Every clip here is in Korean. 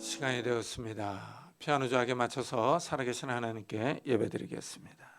시간이 되었습니다. 피아노 조악에 맞춰서 살아계신 하나님께 예배드리겠습니다.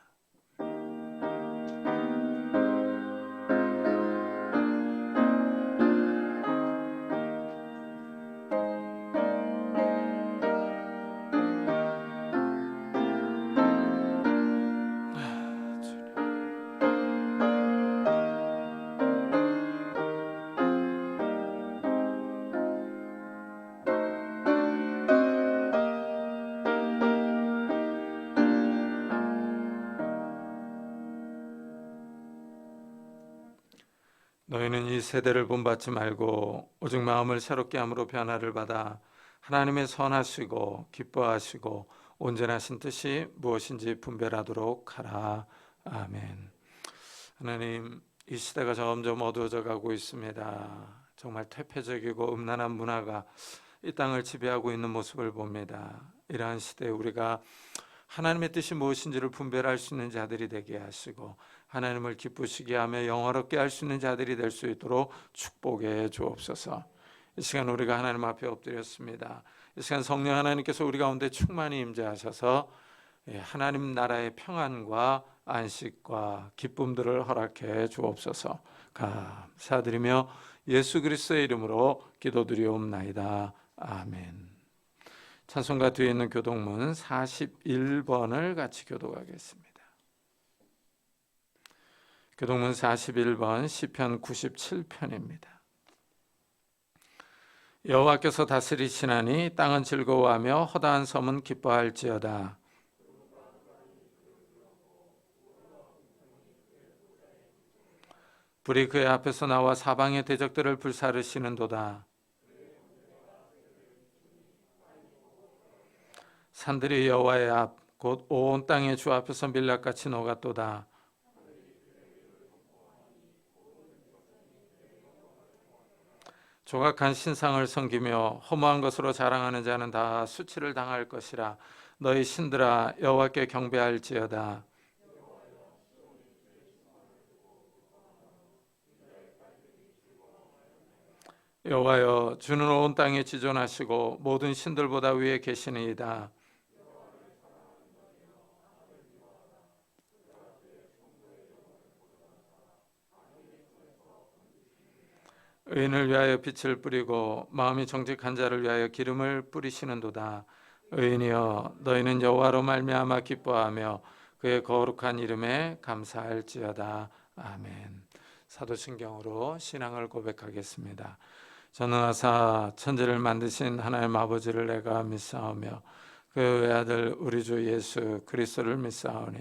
너희는 이 세대를 본받지 말고 오직 마음을 새롭게 함으로 변화를 받아 하나님의 선하시고 기뻐하시고 온전하신 뜻이 무엇인지 분별하도록 하라. 아멘. 하나님, 이 시대가 점점 어두워져 가고 있습니다. 정말 퇴폐적이고 음란한 문화가 이 땅을 지배하고 있는 모습을 봅니다. 이러한 시대에 우리가 하나님의 뜻이 무엇인지를 분별할 수 있는 자들이 되게 하시고 하나님을 기쁘시게 하며 영화롭게 할 수 있는 자들이 될 수 있도록 축복해 주옵소서. 이 시간 우리가 하나님 앞에 엎드렸습니다. 이 시간 성령 하나님께서 우리 가운데 충만히 임재하셔서 하나님 나라의 평안과 안식과 기쁨들을 허락해 주옵소서. 감사드리며 예수 그리스도의 이름으로 기도드리옵나이다. 아멘. 찬송가 뒤에 있는 교독문 41번을 같이 교독하겠습니다. 교독문 41번 시편 97편입니다. 여호와께서 다스리시나니 땅은 즐거워하며 허다한 섬은 기뻐할지어다. 불이 그의 앞에서 나와 사방의 대적들을 불사르시는도다. 산들이 여호와의 앞 곧 온 땅의 주 앞에서 밀랍같이 녹았도다. 조각한 신상을 섬기며 허무한 것으로 자랑하는 자는 다 수치를 당할 것이라. 너희 신들아 여호와께 경배할지어다. 여호와여, 주는 온 땅에 지존하시고 모든 신들보다 위에 계시니이다. 의인을 위하여 빛을 뿌리고 마음이 정직한 자를 위하여 기름을 뿌리시는도다. 의인이여, 너희는 여호와로 말미암아 기뻐하며 그의 거룩한 이름에 감사할지어다. 아멘. 사도신경으로 신앙을 고백하겠습니다. 전능하사 천지를 만드신 하나님 아버지를 내가 믿사오며 그의 외아들 우리 주 예수 그리스도를 믿사오니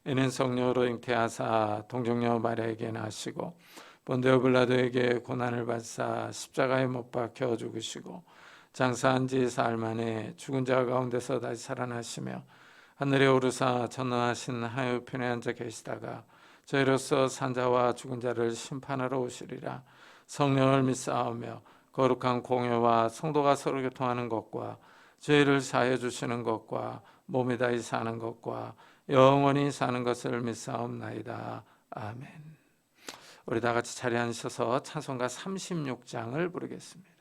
이는 성령으로 잉태하사 동정녀 마리아에게 나시고 본디오 빌라도에게 고난을 받사 십자가에 못 박혀 죽으시고 장사한 지 사흘 만에 죽은 자 가운데서 다시 살아나시며 하늘에 오르사 전능하신 하나님 우편에 앉아 계시다가 저희로서 산자와 죽은 자를 심판하러 오시리라. 성령을 믿사오며 거룩한 공회와 성도가 서로 교통하는 것과 죄를 사해 주시는 것과 몸이 다시 사는 것과 영원히 사는 것을 믿사옵나이다. 아멘. 우리 다 같이 자리에 앉으셔서 찬송가 36장을 부르겠습니다.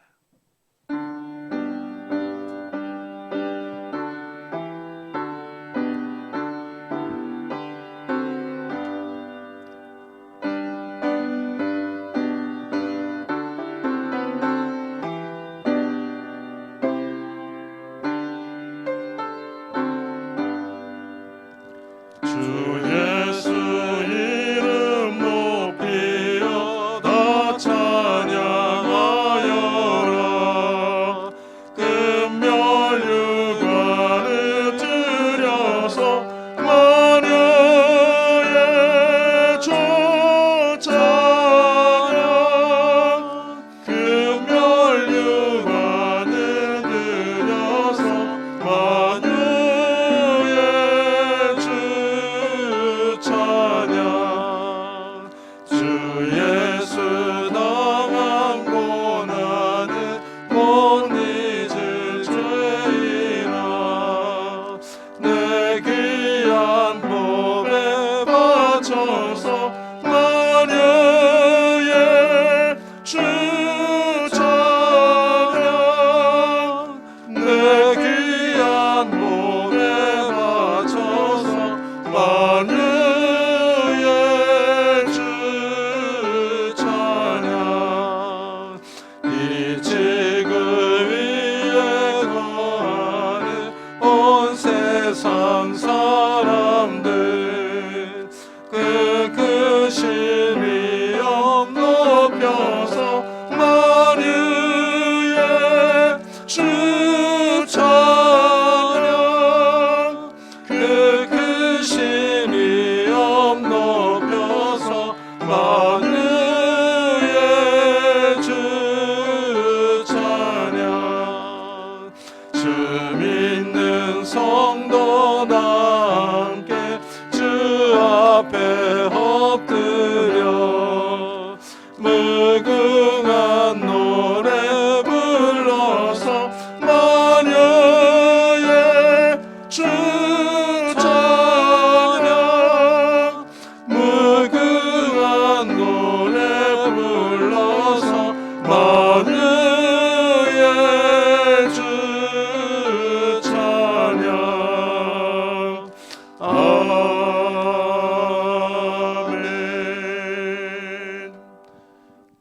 찬양하여 주 믿는 성도다 함께 주 앞에 엎드려 무궁한 노래 불러서 마녀의 주 찬양 무궁한 노래 불러서 마녀의 주 찬양 아멘.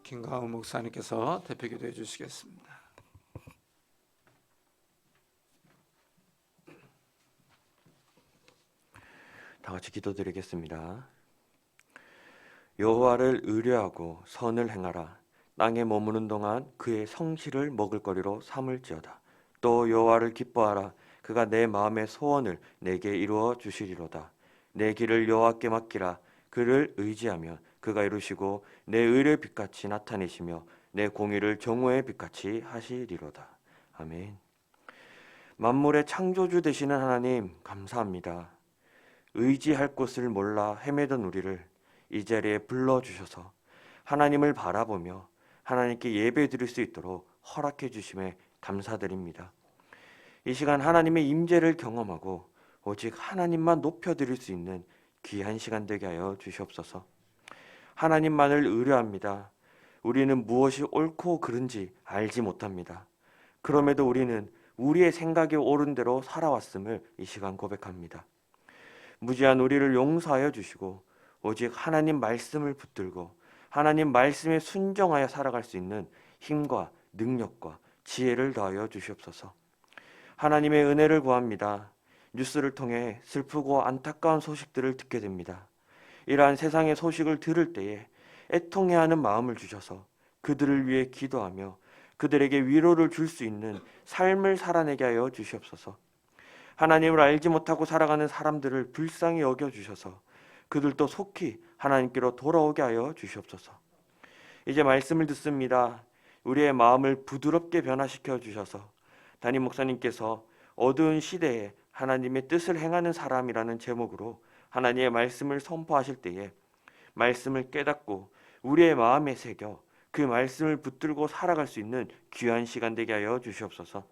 김가우 목사님께서 대표기도 해주시겠습니다. 다 같이 기도드리겠습니다. 여호와를 의뢰하고 선을 행하라. 땅에 머무는 동안 그의 성실을 먹을거리로 삼을지어다. 또 여호와를 기뻐하라. 그가 내 마음의 소원을 내게 이루어 주시리로다. 내 길을 여호와께 맡기라. 그를 의지하면 그가 이루시고 내 의를 빛같이 나타내시며 내 공의를 정오의 빛같이 하시리로다. 아멘. 만물의 창조주 되시는 하나님 감사합니다. 의지할 곳을 몰라 헤매던 우리를 이 자리에 불러주셔서 하나님을 바라보며 하나님께 예배드릴 수 있도록 허락해 주심에 감사드립니다. 이 시간 하나님의 임재를 경험하고 오직 하나님만 높여드릴 수 있는 귀한 시간 되게 하여 주시옵소서. 하나님만을 의뢰합니다. 우리는 무엇이 옳고 그른지 알지 못합니다. 그럼에도 우리는 우리의 생각에 옳은 대로 살아왔음을 이 시간 고백합니다. 무지한 우리를 용서하여 주시고 오직 하나님 말씀을 붙들고 하나님 말씀에 순종하여 살아갈 수 있는 힘과 능력과 지혜를 더하여 주시옵소서. 하나님의 은혜를 구합니다. 뉴스를 통해 슬프고 안타까운 소식들을 듣게 됩니다. 이러한 세상의 소식을 들을 때에 애통해하는 마음을 주셔서 그들을 위해 기도하며 그들에게 위로를 줄 수 있는 삶을 살아내게 하여 주시옵소서. 하나님을 알지 못하고 살아가는 사람들을 불쌍히 여겨주셔서 그들도 속히 하나님께로 돌아오게 하여 주시옵소서. 이제 말씀을 듣습니다. 우리의 마음을 부드럽게 변화시켜 주셔서 담임 목사님께서 어두운 시대에 하나님의 뜻을 행하는 사람이라는 제목으로 하나님의 말씀을 선포하실 때에 말씀을 깨닫고 우리의 마음에 새겨 그 말씀을 붙들고 살아갈 수 있는 귀한 시간 되게 하여 주시옵소서.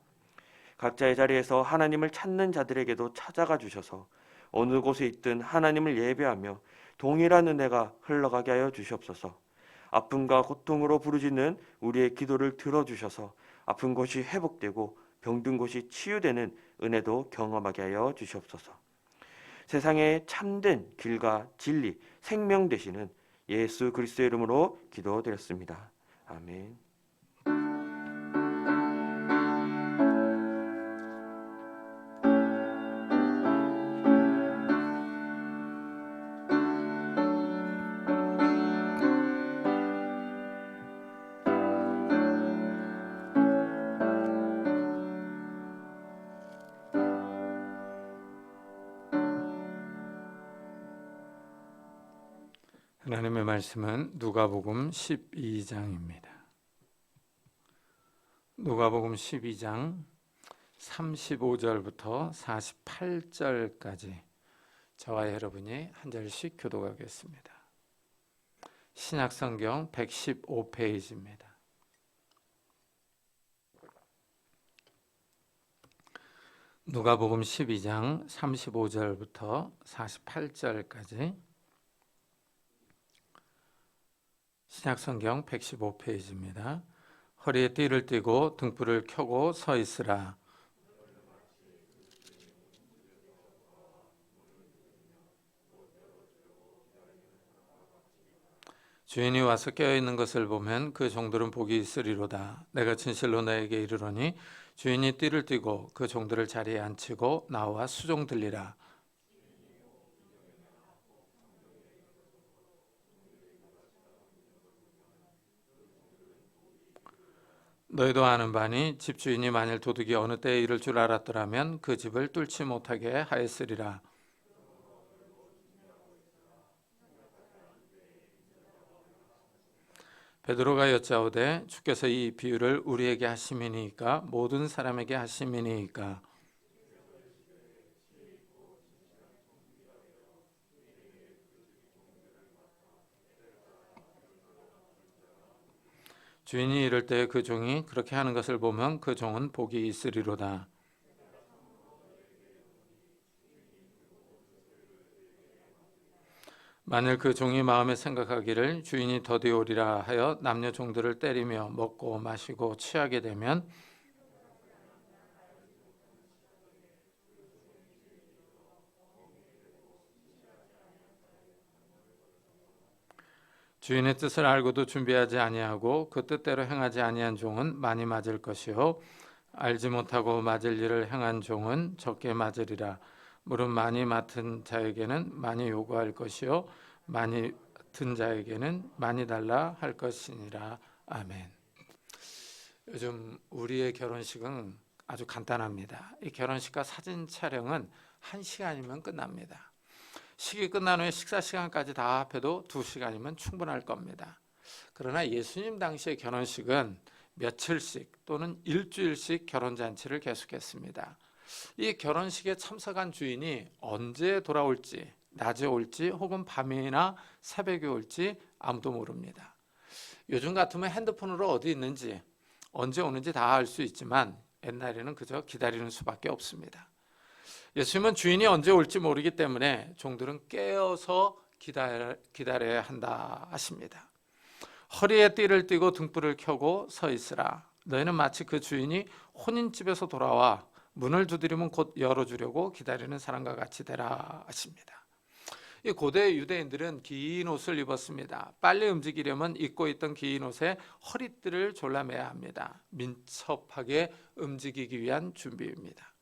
각자의 자리에서 하나님을 찾는 자들에게도 찾아가 주셔서 어느 곳에 있든 하나님을 예배하며 동일한 은혜가 흘러가게 하여 주시옵소서. 아픔과 고통으로 부르짖는 우리의 기도를 들어주셔서 아픈 곳이 회복되고 병든 곳이 치유되는 은혜도 경험하게 하여 주시옵소서. 세상에 참된 길과 진리, 생명 되시는 예수 그리스도의 이름으로 기도드렸습니다. 아멘. 하나님의 말씀은 누가복음 12장입니다. 누가복음 12장 35절부터 48절까지 저와 여러분이 한 절씩 교독하겠습니다. 신약성경 115페이지입니다. 누가복음 12장 35절부터 48절까지 신약성경 115페이지입니다. 허리에 띠를 띠고 등불을 켜고 서 있으라. 주인이 와서 깨어있는 것을 보면 그 종들은 복이 있으리로다. 내가 진실로 너에게 이르노니 주인이 띠를 띠고 그 종들을 자리에 앉히고 나와 수종 들리라. 너희도 아는 바니 집주인이 만일 도둑이 어느 때에 이를 줄 알았더라면 그 집을 뚫지 못하게 하였으리라. 베드로가 여짜오되 주께서 이 비유를 우리에게 하심이니까 모든 사람에게 하심이니까. 주인이 이를 때 그 종이 그렇게 하는 것을 보면 그 종은 복이 있으리로다. 만일 그 종이 마음에 생각하기를 주인이 더디 오리라 하여 남녀 종들을 때리며 먹고 마시고 취하게 되면 주인의 뜻을 알고도 준비하지 아니하고 그 뜻대로 행하지 아니한 종은 많이 맞을 것이요 알지 못하고 맞을 일을 행한 종은 적게 맞으리라. 물은 많이 맡은 자에게는 많이 요구할 것이요 많이 맡은 자에게는 많이 달라 할 것이니라. 아멘. 요즘 우리의 결혼식은 아주 간단합니다. 이 결혼식과 사진 촬영은 1시간이면 끝납니다. 식이 끝난 후에 식사 시간까지 다 합해도 2시간이면 충분할 겁니다. 그러나 예수님 당시의 결혼식은 며칠씩 또는 일주일씩 결혼잔치를 계속했습니다. 이 결혼식에 참석한 주인이 언제 돌아올지, 낮에 올지 혹은 밤이나 새벽에 올지 아무도 모릅니다. 요즘 같으면 핸드폰으로 어디 있는지 언제 오는지 다 알 수 있지만 옛날에는 그저 기다리는 수밖에 없습니다. 예수님은 주인이 언제 올지 모르기 때문에 종들은 깨어서 기다려야 한다 하십니다. 허리에 띠를 띠고 등불을 켜고 서 있으라. 너희는 마치 그 주인이 혼인집에서 돌아와 문을 두드리면 곧 열어주려고 기다리는 사람과 같이 되라 하십니다. 이 고대 유대인들은 긴 옷을 입었습니다. 빨리 움직이려면 입고 있던 긴 옷에 허리띠를 졸라매야 합니다. 민첩하게 움직이기 위한 준비입니다.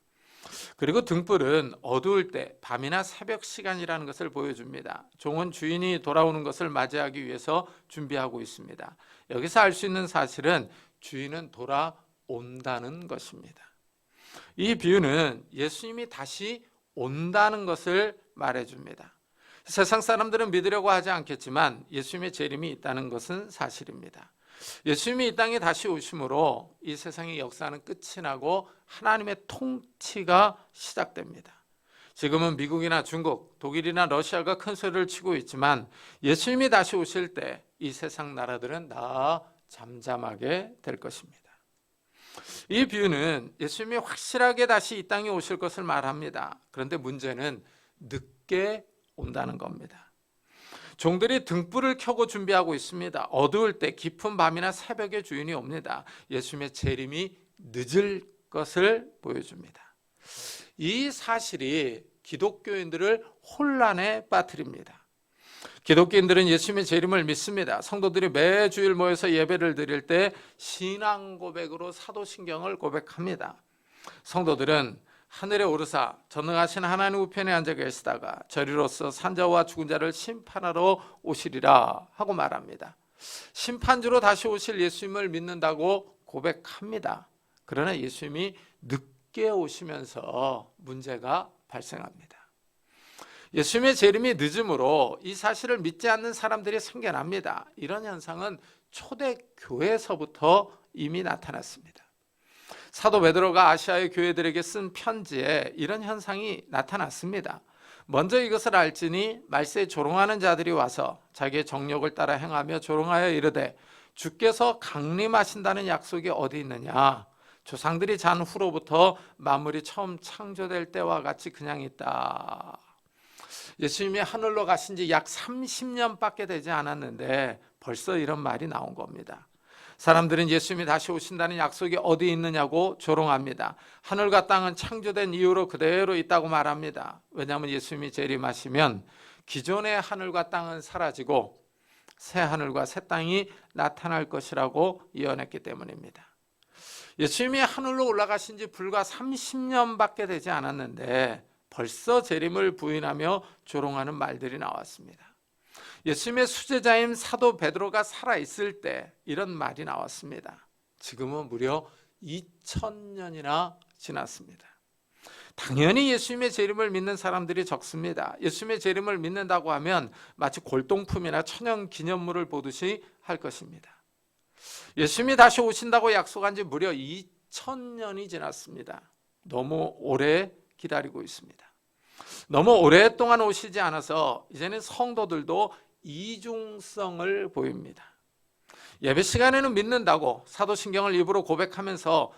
그리고 등불은 어두울 때 밤이나 새벽 시간이라는 것을 보여줍니다. 종은 주인이 돌아오는 것을 맞이하기 위해서 준비하고 있습니다. 여기서 알 수 있는 사실은 주인은 돌아온다는 것입니다. 이 비유는 예수님이 다시 온다는 것을 말해줍니다. 세상 사람들은 믿으려고 하지 않겠지만 예수님의 재림이 있다는 것은 사실입니다. 예수님이 이 땅에 다시 오심으로 이 세상의 역사는 끝이 나고 하나님의 통치가 시작됩니다. 지금은 미국이나 중국, 독일이나 러시아가 큰 소리를 치고 있지만 예수님이 다시 오실 때 이 세상 나라들은 다 잠잠하게 될 것입니다. 이 비유는 예수님이 확실하게 다시 이 땅에 오실 것을 말합니다. 그런데 문제는 늦게 온다는 겁니다. 종들이 등불을 켜고 준비하고 있습니다. 어두울 때 깊은 밤이나 새벽에 주인이 옵니다. 예수님의 재림이 늦을 것을 보여줍니다. 이 사실이 기독교인들을 혼란에 빠뜨립니다. 기독교인들은 예수님의 재림을 믿습니다. 성도들이 매주일 모여서 예배를 드릴 때 신앙 고백으로 사도신경을 고백합니다. 성도들은 하늘에 오르사 전능하신 하나님 우편에 앉아 계시다가 저리로서 산자와 죽은 자를 심판하러 오시리라 하고 말합니다. 심판주로 다시 오실 예수님을 믿는다고 고백합니다. 그러나 예수님이 늦게 오시면서 문제가 발생합니다. 예수님의 재림이 늦음으로 이 사실을 믿지 않는 사람들이 생겨납니다. 이런 현상은 초대교회에서부터 이미 나타났습니다. 사도 베드로가 아시아의 교회들에게 쓴 편지에 이런 현상이 나타났습니다. 먼저 이것을 알지니 말세에 조롱하는 자들이 와서 자기의 정욕을 따라 행하며 조롱하여 이르되 주께서 강림하신다는 약속이 어디 있느냐? 조상들이 잔 후로부터 만물이 처음 창조될 때와 같이 그냥 있다. 예수님이 하늘로 가신 지 약 30년밖에 되지 않았는데 벌써 이런 말이 나온 겁니다. 사람들은 예수님이 다시 오신다는 약속이 어디 있느냐고 조롱합니다. 하늘과 땅은 창조된 이후로 그대로 있다고 말합니다. 왜냐하면 예수님이 재림하시면 기존의 하늘과 땅은 사라지고 새 하늘과 새 땅이 나타날 것이라고 예언했기 때문입니다. 예수님이 하늘로 올라가신 지 불과 30년밖에 되지 않았는데 벌써 재림을 부인하며 조롱하는 말들이 나왔습니다. 예수님의 수제자인 사도 베드로가 살아있을 때 이런 말이 나왔습니다. 지금은 무려 2000년이나 지났습니다. 당연히 예수님의 재림을 믿는 사람들이 적습니다. 예수님의 재림을 믿는다고 하면 마치 골동품이나 천연 기념물을 보듯이 할 것입니다. 예수님이 다시 오신다고 약속한 지 무려 2000년이 지났습니다. 너무 오래 기다리고 있습니다. 너무 오랫동안 오시지 않아서 이제는 성도들도 이중성을 보입니다. 예배 시간에는 믿는다고 사도신경을 입으로 고백하면서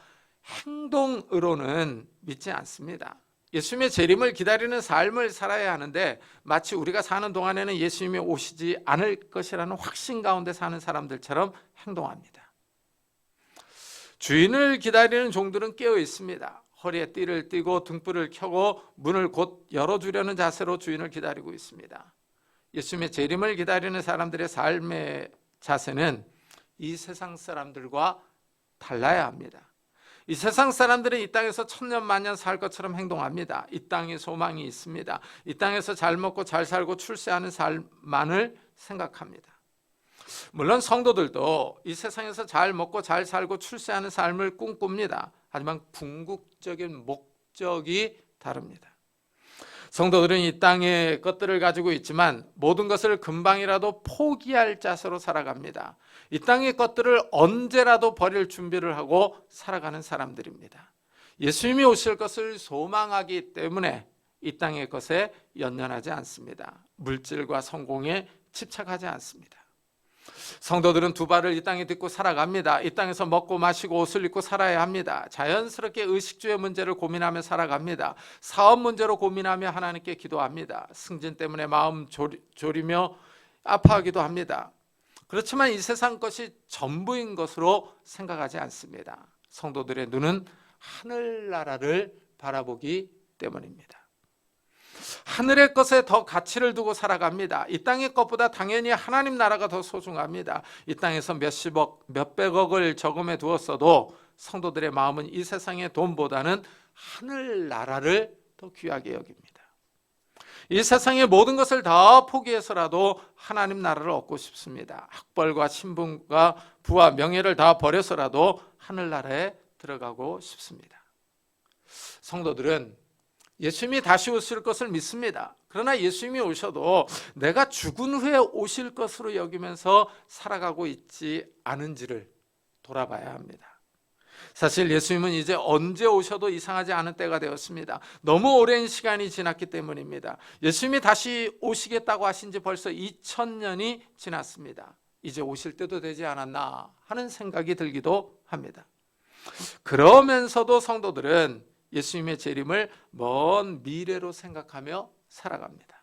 행동으로는 믿지 않습니다. 예수님의 재림을 기다리는 삶을 살아야 하는데 마치 우리가 사는 동안에는 예수님이 오시지 않을 것이라는 확신 가운데 사는 사람들처럼 행동합니다. 주인을 기다리는 종들은 깨어 있습니다. 허리에 띠를 띠고 등불을 켜고 문을 곧 열어주려는 자세로 주인을 기다리고 있습니다. 예수님의 재림을 기다리는 사람들의 삶의 자세는 이 세상 사람들과 달라야 합니다. 이 세상 사람들은 이 땅에서 천년 만년 살 것처럼 행동합니다. 이 땅에 소망이 있습니다. 이 땅에서 잘 먹고 잘 살고 출세하는 삶만을 생각합니다. 물론 성도들도 이 세상에서 잘 먹고 잘 살고 출세하는 삶을 꿈꿉니다. 하지만 궁극적인 목적이 다릅니다. 성도들은 이 땅의 것들을 가지고 있지만 모든 것을 금방이라도 포기할 자세로 살아갑니다. 이 땅의 것들을 언제라도 버릴 준비를 하고 살아가는 사람들입니다. 예수님이 오실 것을 소망하기 때문에 이 땅의 것에 연연하지 않습니다. 물질과 성공에 집착하지 않습니다. 성도들은 두 발을 이 땅에 딛고 살아갑니다. 이 땅에서 먹고 마시고 옷을 입고 살아야 합니다. 자연스럽게 의식주의 문제를 고민하며 살아갑니다. 사업 문제로 고민하며 하나님께 기도합니다. 승진 때문에 마음 졸이며 아파하기도 합니다. 그렇지만 이 세상 것이 전부인 것으로 생각하지 않습니다. 성도들의 눈은 하늘나라를 바라보기 때문입니다. 하늘의 것에 더 가치를 두고 살아갑니다. 이 땅의 것보다 당연히 하나님 나라가 더 소중합니다. 이 땅에서 몇십억, 몇백억을 저금해 두었어도 성도들의 마음은 이 세상의 돈보다는 하늘나라를 더 귀하게 여깁니다. 이 세상의 모든 것을 다 포기해서라도 하나님 나라를 얻고 싶습니다. 학벌과 신분과 부와 명예를 다 버려서라도 하늘나라에 들어가고 싶습니다. 성도들은 예수님이 다시 오실 것을 믿습니다. 그러나 예수님이 오셔도 내가 죽은 후에 오실 것으로 여기면서 살아가고 있지 않은지를 돌아봐야 합니다. 사실 예수님은 이제 언제 오셔도 이상하지 않은 때가 되었습니다. 너무 오랜 시간이 지났기 때문입니다. 예수님이 다시 오시겠다고 하신 지 벌써 2000년이 지났습니다. 이제 오실 때도 되지 않았나 하는 생각이 들기도 합니다. 그러면서도 성도들은 예수님의 재림을 먼 미래로 생각하며 살아갑니다.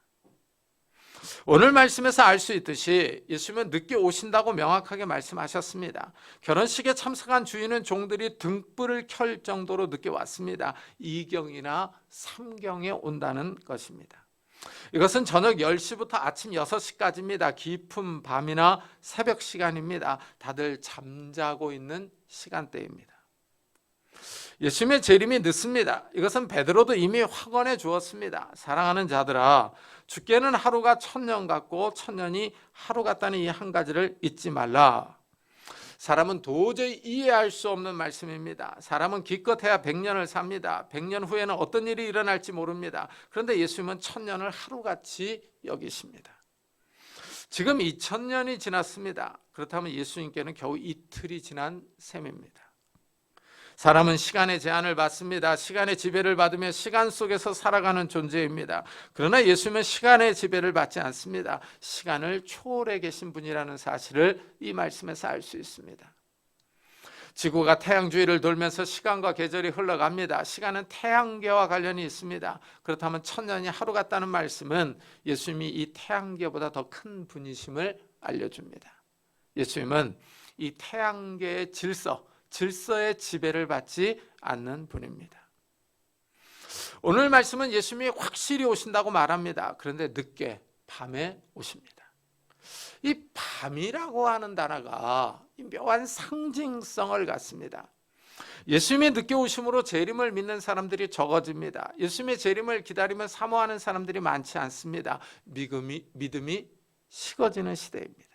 오늘 말씀에서 알 수 있듯이 예수님은 늦게 오신다고 명확하게 말씀하셨습니다. 결혼식에 참석한 주인은 종들이 등불을 켤 정도로 늦게 왔습니다. 2경이나 3경에 온다는 것입니다. 이것은 저녁 10시부터 아침 6시까지입니다. 깊은 밤이나 새벽 시간입니다. 다들 잠자고 있는 시간대입니다. 예수님의 재림이 늦습니다. 이것은 베드로도 이미 확언해 주었습니다. 사랑하는 자들아, 주께는 하루가 1000년 같고 1000년이 하루 같다는 이 한 가지를 잊지 말라. 사람은 도저히 이해할 수 없는 말씀입니다. 사람은 기껏해야 100년을 삽니다. 100년 후에는 어떤 일이 일어날지 모릅니다. 그런데 예수님은 1000년을 하루같이 여기십니다. 지금 2000년이 지났습니다. 그렇다면 예수님께는 겨우 이틀이 지난 셈입니다. 사람은 시간의 제한을 받습니다. 시간의 지배를 받으며 시간 속에서 살아가는 존재입니다. 그러나 예수님은 시간의 지배를 받지 않습니다. 시간을 초월해 계신 분이라는 사실을 이 말씀에서 알 수 있습니다. 지구가 태양 주위를 돌면서 시간과 계절이 흘러갑니다. 시간은 태양계와 관련이 있습니다. 그렇다면 1000년이 하루 같다는 말씀은 예수님이 이 태양계보다 더 큰 분이심을 알려줍니다. 예수님은 이 태양계의 질서의 지배를 받지 않는 분입니다. 오늘 말씀은 예수님이 확실히 오신다고 말합니다. 그런데 늦게 밤에 오십니다. 이 밤이라고 하는 단어가 묘한 상징성을 갖습니다. 예수님이 늦게 오심으로 재림을 믿는 사람들이 적어집니다. 예수님의 재림을 기다리며 사모하는 사람들이 많지 않습니다. 믿음이 식어지는 시대입니다.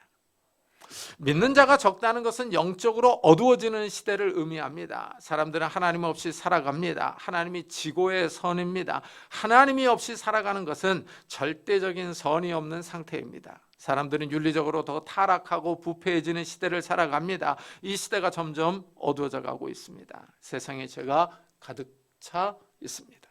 믿는 자가 적다는 것은 영적으로 어두워지는 시대를 의미합니다. 사람들은 하나님 없이 살아갑니다. 하나님이 지고의 선입니다. 하나님이 없이 살아가는 것은 절대적인 선이 없는 상태입니다. 사람들은 윤리적으로 더 타락하고 부패해지는 시대를 살아갑니다. 이 시대가 점점 어두워져 가고 있습니다. 세상에 죄가 가득 차 있습니다.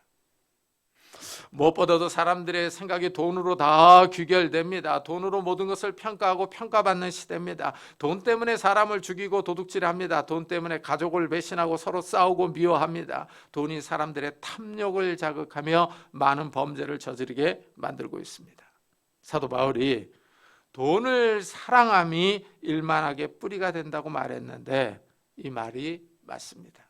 무엇보다도 사람들의 생각이 돈으로 다 귀결됩니다. 돈으로 모든 것을 평가하고 평가받는 시대입니다. 돈 때문에 사람을 죽이고 도둑질합니다. 돈 때문에 가족을 배신하고 서로 싸우고 미워합니다. 돈이 사람들의 탐욕을 자극하며 많은 범죄를 저지르게 만들고 있습니다. 사도 바울이 돈을 사랑함이 일만하게 뿌리가 된다고 말했는데 이 말이 맞습니다.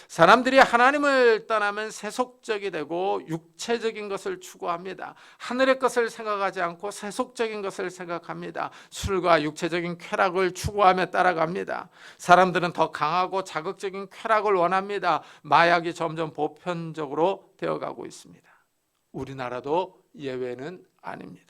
사람들이 하나님을 떠나면 세속적이 되고 육체적인 것을 추구합니다. 하늘의 것을 생각하지 않고 세속적인 것을 생각합니다. 술과 육체적인 쾌락을 추구하며 따라갑니다. 사람들은 더 강하고 자극적인 쾌락을 원합니다. 마약이 점점 보편적으로 되어가고 있습니다. 우리나라도 예외는 아닙니다.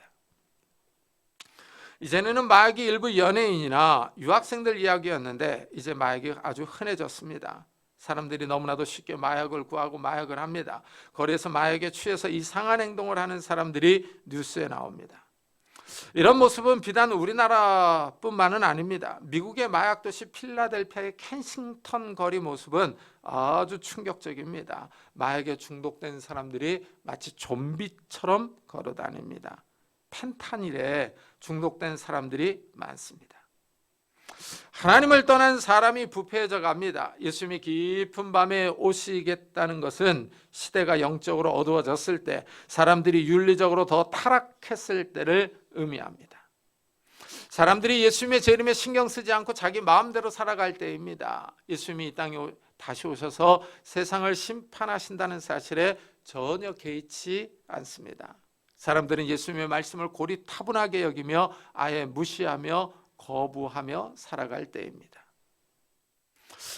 이전에는 마약이 일부 연예인이나 유학생들 이야기였는데 이제 마약이 아주 흔해졌습니다. 사람들이 너무나도 쉽게 마약을 구하고 마약을 합니다. 거리에서 마약에 취해서 이상한 행동을 하는 사람들이 뉴스에 나옵니다. 이런 모습은 비단 우리나라뿐만은 아닙니다. 미국의 마약 도시 필라델피아의 켄싱턴 거리 모습은 아주 충격적입니다. 마약에 중독된 사람들이 마치 좀비처럼 걸어 다닙니다. 펜타닐에 중독된 사람들이 많습니다. 하나님을 떠난 사람이 부패해져 갑니다. 예수님이 깊은 밤에 오시겠다는 것은 시대가 영적으로 어두워졌을 때, 사람들이 윤리적으로 더 타락했을 때를 의미합니다. 사람들이 예수님의 재림에 신경 쓰지 않고 자기 마음대로 살아갈 때입니다. 예수님이 이 땅에 다시 오셔서 세상을 심판하신다는 사실에 전혀 개의치 않습니다. 사람들은 예수님의 말씀을 고리타분하게 여기며 아예 무시하며 거부하며 살아갈 때입니다.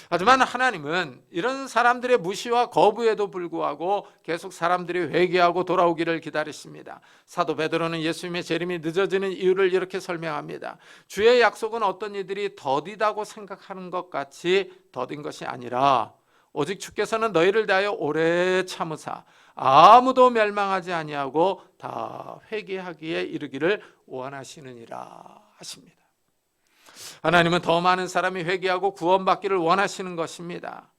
하지만 하나님은 이런 사람들의 무시와 거부에도 불구하고 계속 사람들이 회개하고 돌아오기를 기다리십니다. 사도 베드로는 예수님의 재림이 늦어지는 이유를 이렇게 설명합니다. 주의 약속은 어떤 이들이 더디다고 생각하는 것 같이 더딘 것이 아니라 오직 주께서는 너희를 대하여 오래 참으사 아무도 멸망하지 아니하고 다 회개하기에 이르기를 원하시느니라 하십니다. 하나님은 더 많은 사람이 회개하고 구원받기를 원하시는 것입니다.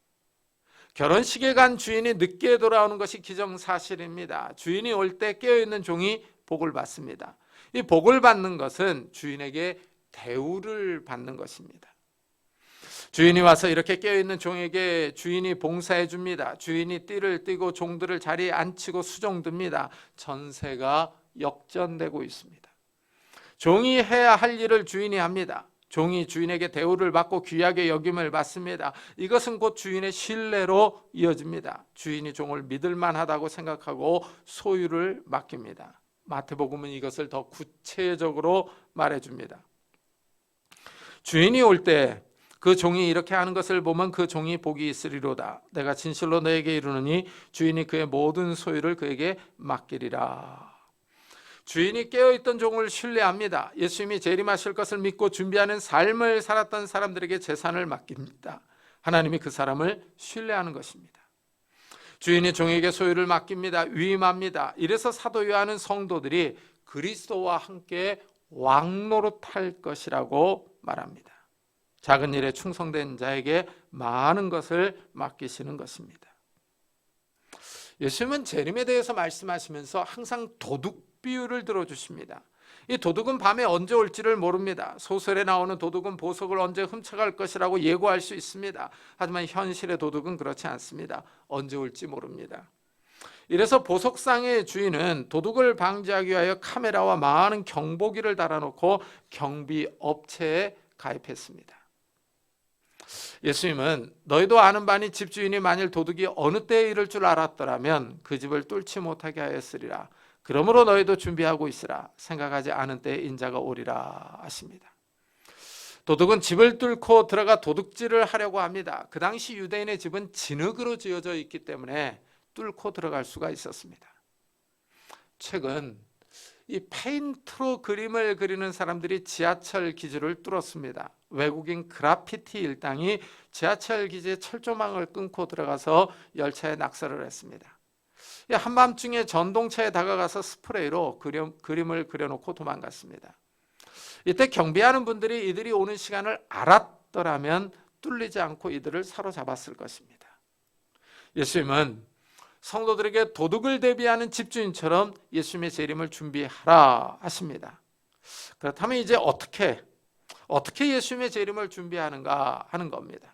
결혼식에 간 주인이 늦게 돌아오는 것이 기정사실입니다. 주인이 올 때 깨어있는 종이 복을 받습니다. 이 복을 받는 것은 주인에게 대우를 받는 것입니다. 주인이 와서 이렇게 깨어있는 종에게 주인이 봉사해 줍니다. 주인이 띠를 띠고 종들을 자리에 앉히고 수종듭니다. 전세가 역전되고 있습니다. 종이 해야 할 일을 주인이 합니다. 종이 주인에게 대우를 받고 귀하게 여김을 받습니다. 이것은 곧 주인의 신뢰로 이어집니다. 주인이 종을 믿을 만하다고 생각하고 소유를 맡깁니다. 마태복음은 이것을 더 구체적으로 말해줍니다. 주인이 올 때 그 종이 이렇게 하는 것을 보면 그 종이 복이 있으리로다. 내가 진실로 너에게 이르노니 주인이 그의 모든 소유를 그에게 맡기리라. 주인이 깨어있던 종을 신뢰합니다. 예수님이 재림하실 것을 믿고 준비하는 삶을 살았던 사람들에게 재산을 맡깁니다. 하나님이 그 사람을 신뢰하는 것입니다. 주인이 종에게 소유를 맡깁니다. 위임합니다. 이래서 사도 요한은 성도들이 그리스도와 함께 왕노릇할 것이라고 말합니다. 작은 일에 충성된 자에게 많은 것을 맡기시는 것입니다. 예수님은 재림에 대해서 말씀하시면서 항상 도둑 비유를 들어주십니다. 이 도둑은 밤에 언제 올지를 모릅니다. 소설에 나오는 도둑은 보석을 언제 훔쳐갈 것이라고 예고할 수 있습니다. 하지만 현실의 도둑은 그렇지 않습니다. 언제 올지 모릅니다. 이래서 보석상의 주인은 도둑을 방지하기 위하여 카메라와 많은 경보기를 달아놓고 경비업체에 가입했습니다. 예수님은 너희도 아는 바니 집주인이 만일 도둑이 어느 때에 이를 줄 알았더라면 그 집을 뚫지 못하게 하였으리라. 그러므로 너희도 준비하고 있으라. 생각하지 않은 때에 인자가 오리라 하십니다. 도둑은 집을 뚫고 들어가 도둑질을 하려고 합니다. 그 당시 유대인의 집은 진흙으로 지어져 있기 때문에 뚫고 들어갈 수가 있었습니다. 최근 이 페인트로 그림을 그리는 사람들이 지하철 기지를 뚫었습니다. 외국인 그래피티 일당이 지하철 기지에 철조망을 끊고 들어가서 열차에 낙서를 했습니다. 한밤중에 전동차에 다가가서 스프레이로 그림을 그려놓고 도망갔습니다. 이때 경비하는 분들이 이들이 오는 시간을 알았더라면 뚫리지 않고 이들을 사로잡았을 것입니다. 예수님은 성도들에게 도둑을 대비하는 집주인처럼 예수님의 재림을 준비하라 하십니다. 그렇다면 이제 어떻게 예수님의 재림을 준비하는가 하는 겁니다.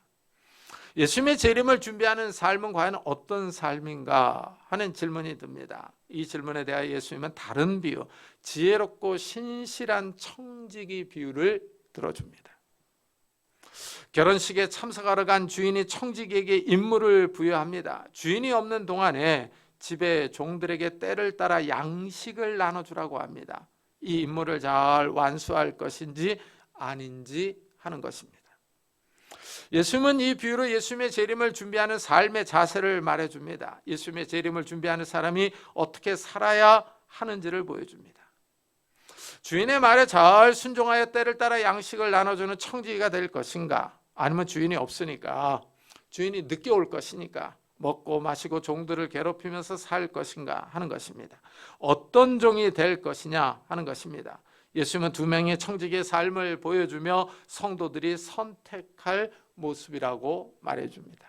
예수님의 재림을 준비하는 삶은 과연 어떤 삶인가 하는 질문이 듭니다. 이 질문에 대하여 예수님은 다른 비유, 지혜롭고 신실한 청지기 비유를 들어줍니다. 결혼식에 참석하러 간 주인이 청지기에게 임무를 부여합니다. 주인이 없는 동안에 집에 종들에게 때를 따라 양식을 나눠주라고 합니다. 이 임무를 잘 완수할 것인지 아닌지 하는 것입니다. 예수님은 이 비유로 예수님의 재림을 준비하는 삶의 자세를 말해줍니다. 예수님의 재림을 준비하는 사람이 어떻게 살아야 하는지를 보여줍니다. 주인의 말에 잘 순종하여 때를 따라 양식을 나눠주는 청지기가 될 것인가, 아니면 주인이 없으니까, 주인이 늦게 올 것이니까 먹고 마시고 종들을 괴롭히면서 살 것인가 하는 것입니다. 어떤 종이 될 것이냐 하는 것입니다. 예수님은 두 명의 청지기의 삶을 보여주며 성도들이 선택할 모습이라고 말해줍니다.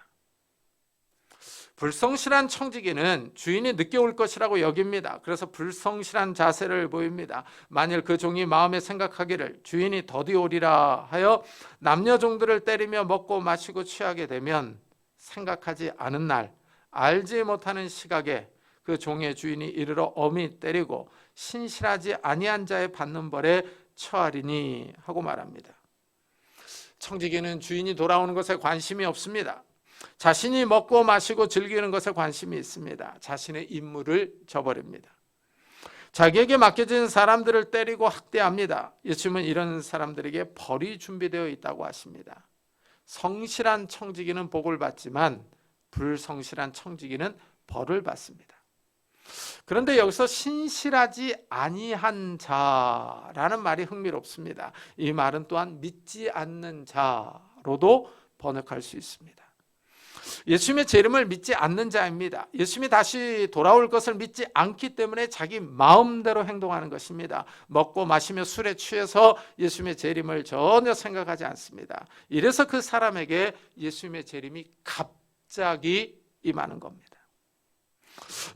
불성실한 청지기는 주인이 늦게 올 것이라고 여깁니다. 그래서 불성실한 자세를 보입니다. 만일 그 종이 마음에 생각하기를 주인이 더디 오리라 하여 남녀 종들을 때리며 먹고 마시고 취하게 되면, 생각하지 않은 날, 알지 못하는 시각에 그 종의 주인이 이르러 엄히 때리고 신실하지 아니한 자의 받는 벌에 처하리니 하고 말합니다. 청지기는 주인이 돌아오는 것에 관심이 없습니다. 자신이 먹고 마시고 즐기는 것에 관심이 있습니다. 자신의 임무를 저버립니다. 자기에게 맡겨진 사람들을 때리고 학대합니다. 예수님은 이런 사람들에게 벌이 준비되어 있다고 하십니다. 성실한 청지기는 복을 받지만 불성실한 청지기는 벌을 받습니다. 그런데 여기서 신실하지 아니한 자라는 말이 흥미롭습니다. 이 말은 또한 믿지 않는 자로도 번역할 수 있습니다. 예수님의 재림을 믿지 않는 자입니다. 예수님이 다시 돌아올 것을 믿지 않기 때문에 자기 마음대로 행동하는 것입니다. 먹고 마시며 술에 취해서 예수님의 재림을 전혀 생각하지 않습니다. 이래서 그 사람에게 예수님의 재림이 갑자기 임하는 겁니다.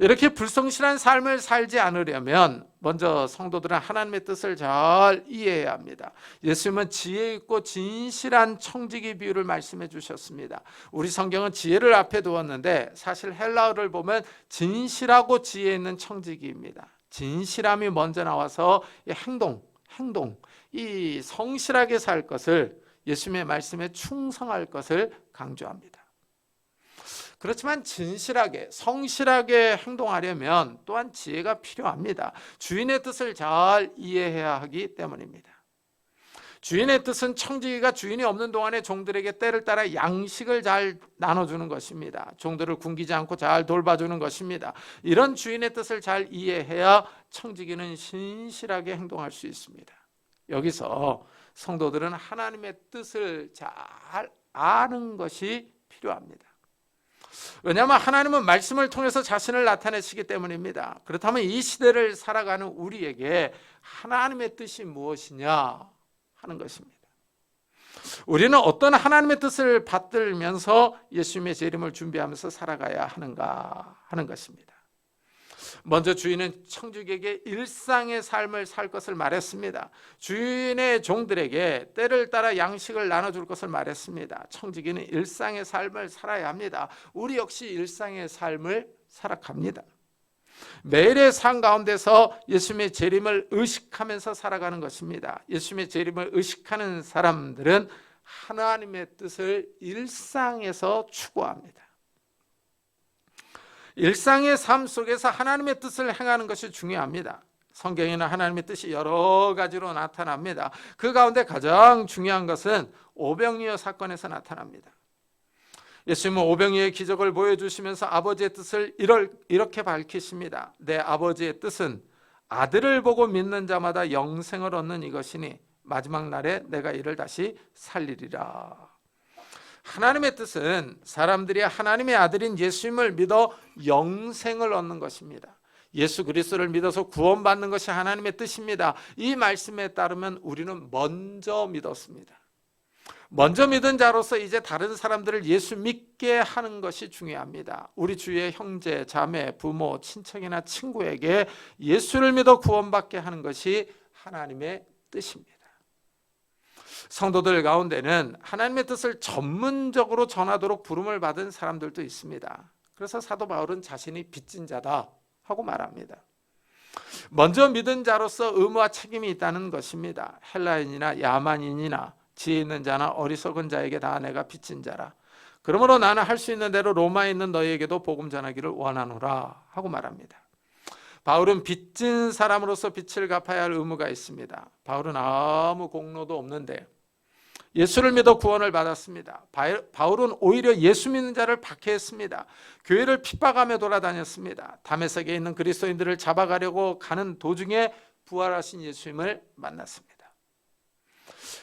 이렇게 불성실한 삶을 살지 않으려면 먼저 성도들은 하나님의 뜻을 잘 이해해야 합니다. 예수님은 지혜 있고 진실한 청지기 비유를 말씀해 주셨습니다. 우리 성경은 지혜를 앞에 두었는데 사실 헬라어를 보면 진실하고 지혜 있는 청지기입니다. 진실함이 먼저 나와서 이 행동, 이 성실하게 살 것을, 예수님의 말씀에 충성할 것을 강조합니다. 그렇지만 진실하게, 성실하게 행동하려면 또한 지혜가 필요합니다. 주인의 뜻을 잘 이해해야 하기 때문입니다. 주인의 뜻은 청지기가 주인이 없는 동안에 종들에게 때를 따라 양식을 잘 나눠주는 것입니다. 종들을 굶기지 않고 잘 돌봐주는 것입니다. 이런 주인의 뜻을 잘 이해해야 청지기는 신실하게 행동할 수 있습니다. 여기서 성도들은 하나님의 뜻을 잘 아는 것이 필요합니다. 왜냐하면 하나님은 말씀을 통해서 자신을 나타내시기 때문입니다. 그렇다면 이 시대를 살아가는 우리에게 하나님의 뜻이 무엇이냐 하는 것입니다. 우리는 어떤 하나님의 뜻을 받들면서 예수님의 재림을 준비하면서 살아가야 하는가 하는 것입니다. 먼저 주인은 청지기에게 일상의 삶을 살 것을 말했습니다. 주인의 종들에게 때를 따라 양식을 나눠줄 것을 말했습니다. 청지기는 일상의 삶을 살아야 합니다. 우리 역시 일상의 삶을 살아갑니다. 매일의 삶 가운데서 예수님의 재림을 의식하면서 살아가는 것입니다. 예수님의 재림을 의식하는 사람들은 하나님의 뜻을 일상에서 추구합니다. 일상의 삶 속에서 하나님의 뜻을 행하는 것이 중요합니다. 성경에는 하나님의 뜻이 여러 가지로 나타납니다. 그 가운데 가장 중요한 것은 오병이어 사건에서 나타납니다. 예수님은 오병이어의 기적을 보여주시면서 아버지의 뜻을 이렇게 밝히십니다. 내 아버지의 뜻은 아들을 보고 믿는 자마다 영생을 얻는 이것이니 마지막 날에 내가 이를 다시 살리리라. 하나님의 뜻은 사람들이 하나님의 아들인 예수님을 믿어 영생을 얻는 것입니다. 예수 그리스도를 믿어서 구원받는 것이 하나님의 뜻입니다. 이 말씀에 따르면 우리는 먼저 믿었습니다. 먼저 믿은 자로서 이제 다른 사람들을 예수 믿게 하는 것이 중요합니다. 우리 주위의 형제, 자매, 부모, 친척이나 친구에게 예수를 믿어 구원받게 하는 것이 하나님의 뜻입니다. 성도들 가운데는 하나님의 뜻을 전문적으로 전하도록 부름을 받은 사람들도 있습니다. 그래서 사도 바울은 자신이 빚진 자다 하고 말합니다. 먼저 믿은 자로서 의무와 책임이 있다는 것입니다. 헬라인이나 야만인이나 지혜 있는 자나 어리석은 자에게 다 내가 빚진 자라. 그러므로 나는 할 수 있는 대로 로마에 있는 너희에게도 복음 전하기를 원하노라 하고 말합니다. 바울은 빚진 사람으로서 빚을 갚아야 할 의무가 있습니다. 바울은 아무 공로도 없는데 예수를 믿어 구원을 받았습니다. 바울은 오히려 예수 믿는 자를 박해했습니다. 교회를 핍박하며 돌아다녔습니다. 다메섹에 있는 그리스도인들을 잡아가려고 가는 도중에 부활하신 예수님을 만났습니다.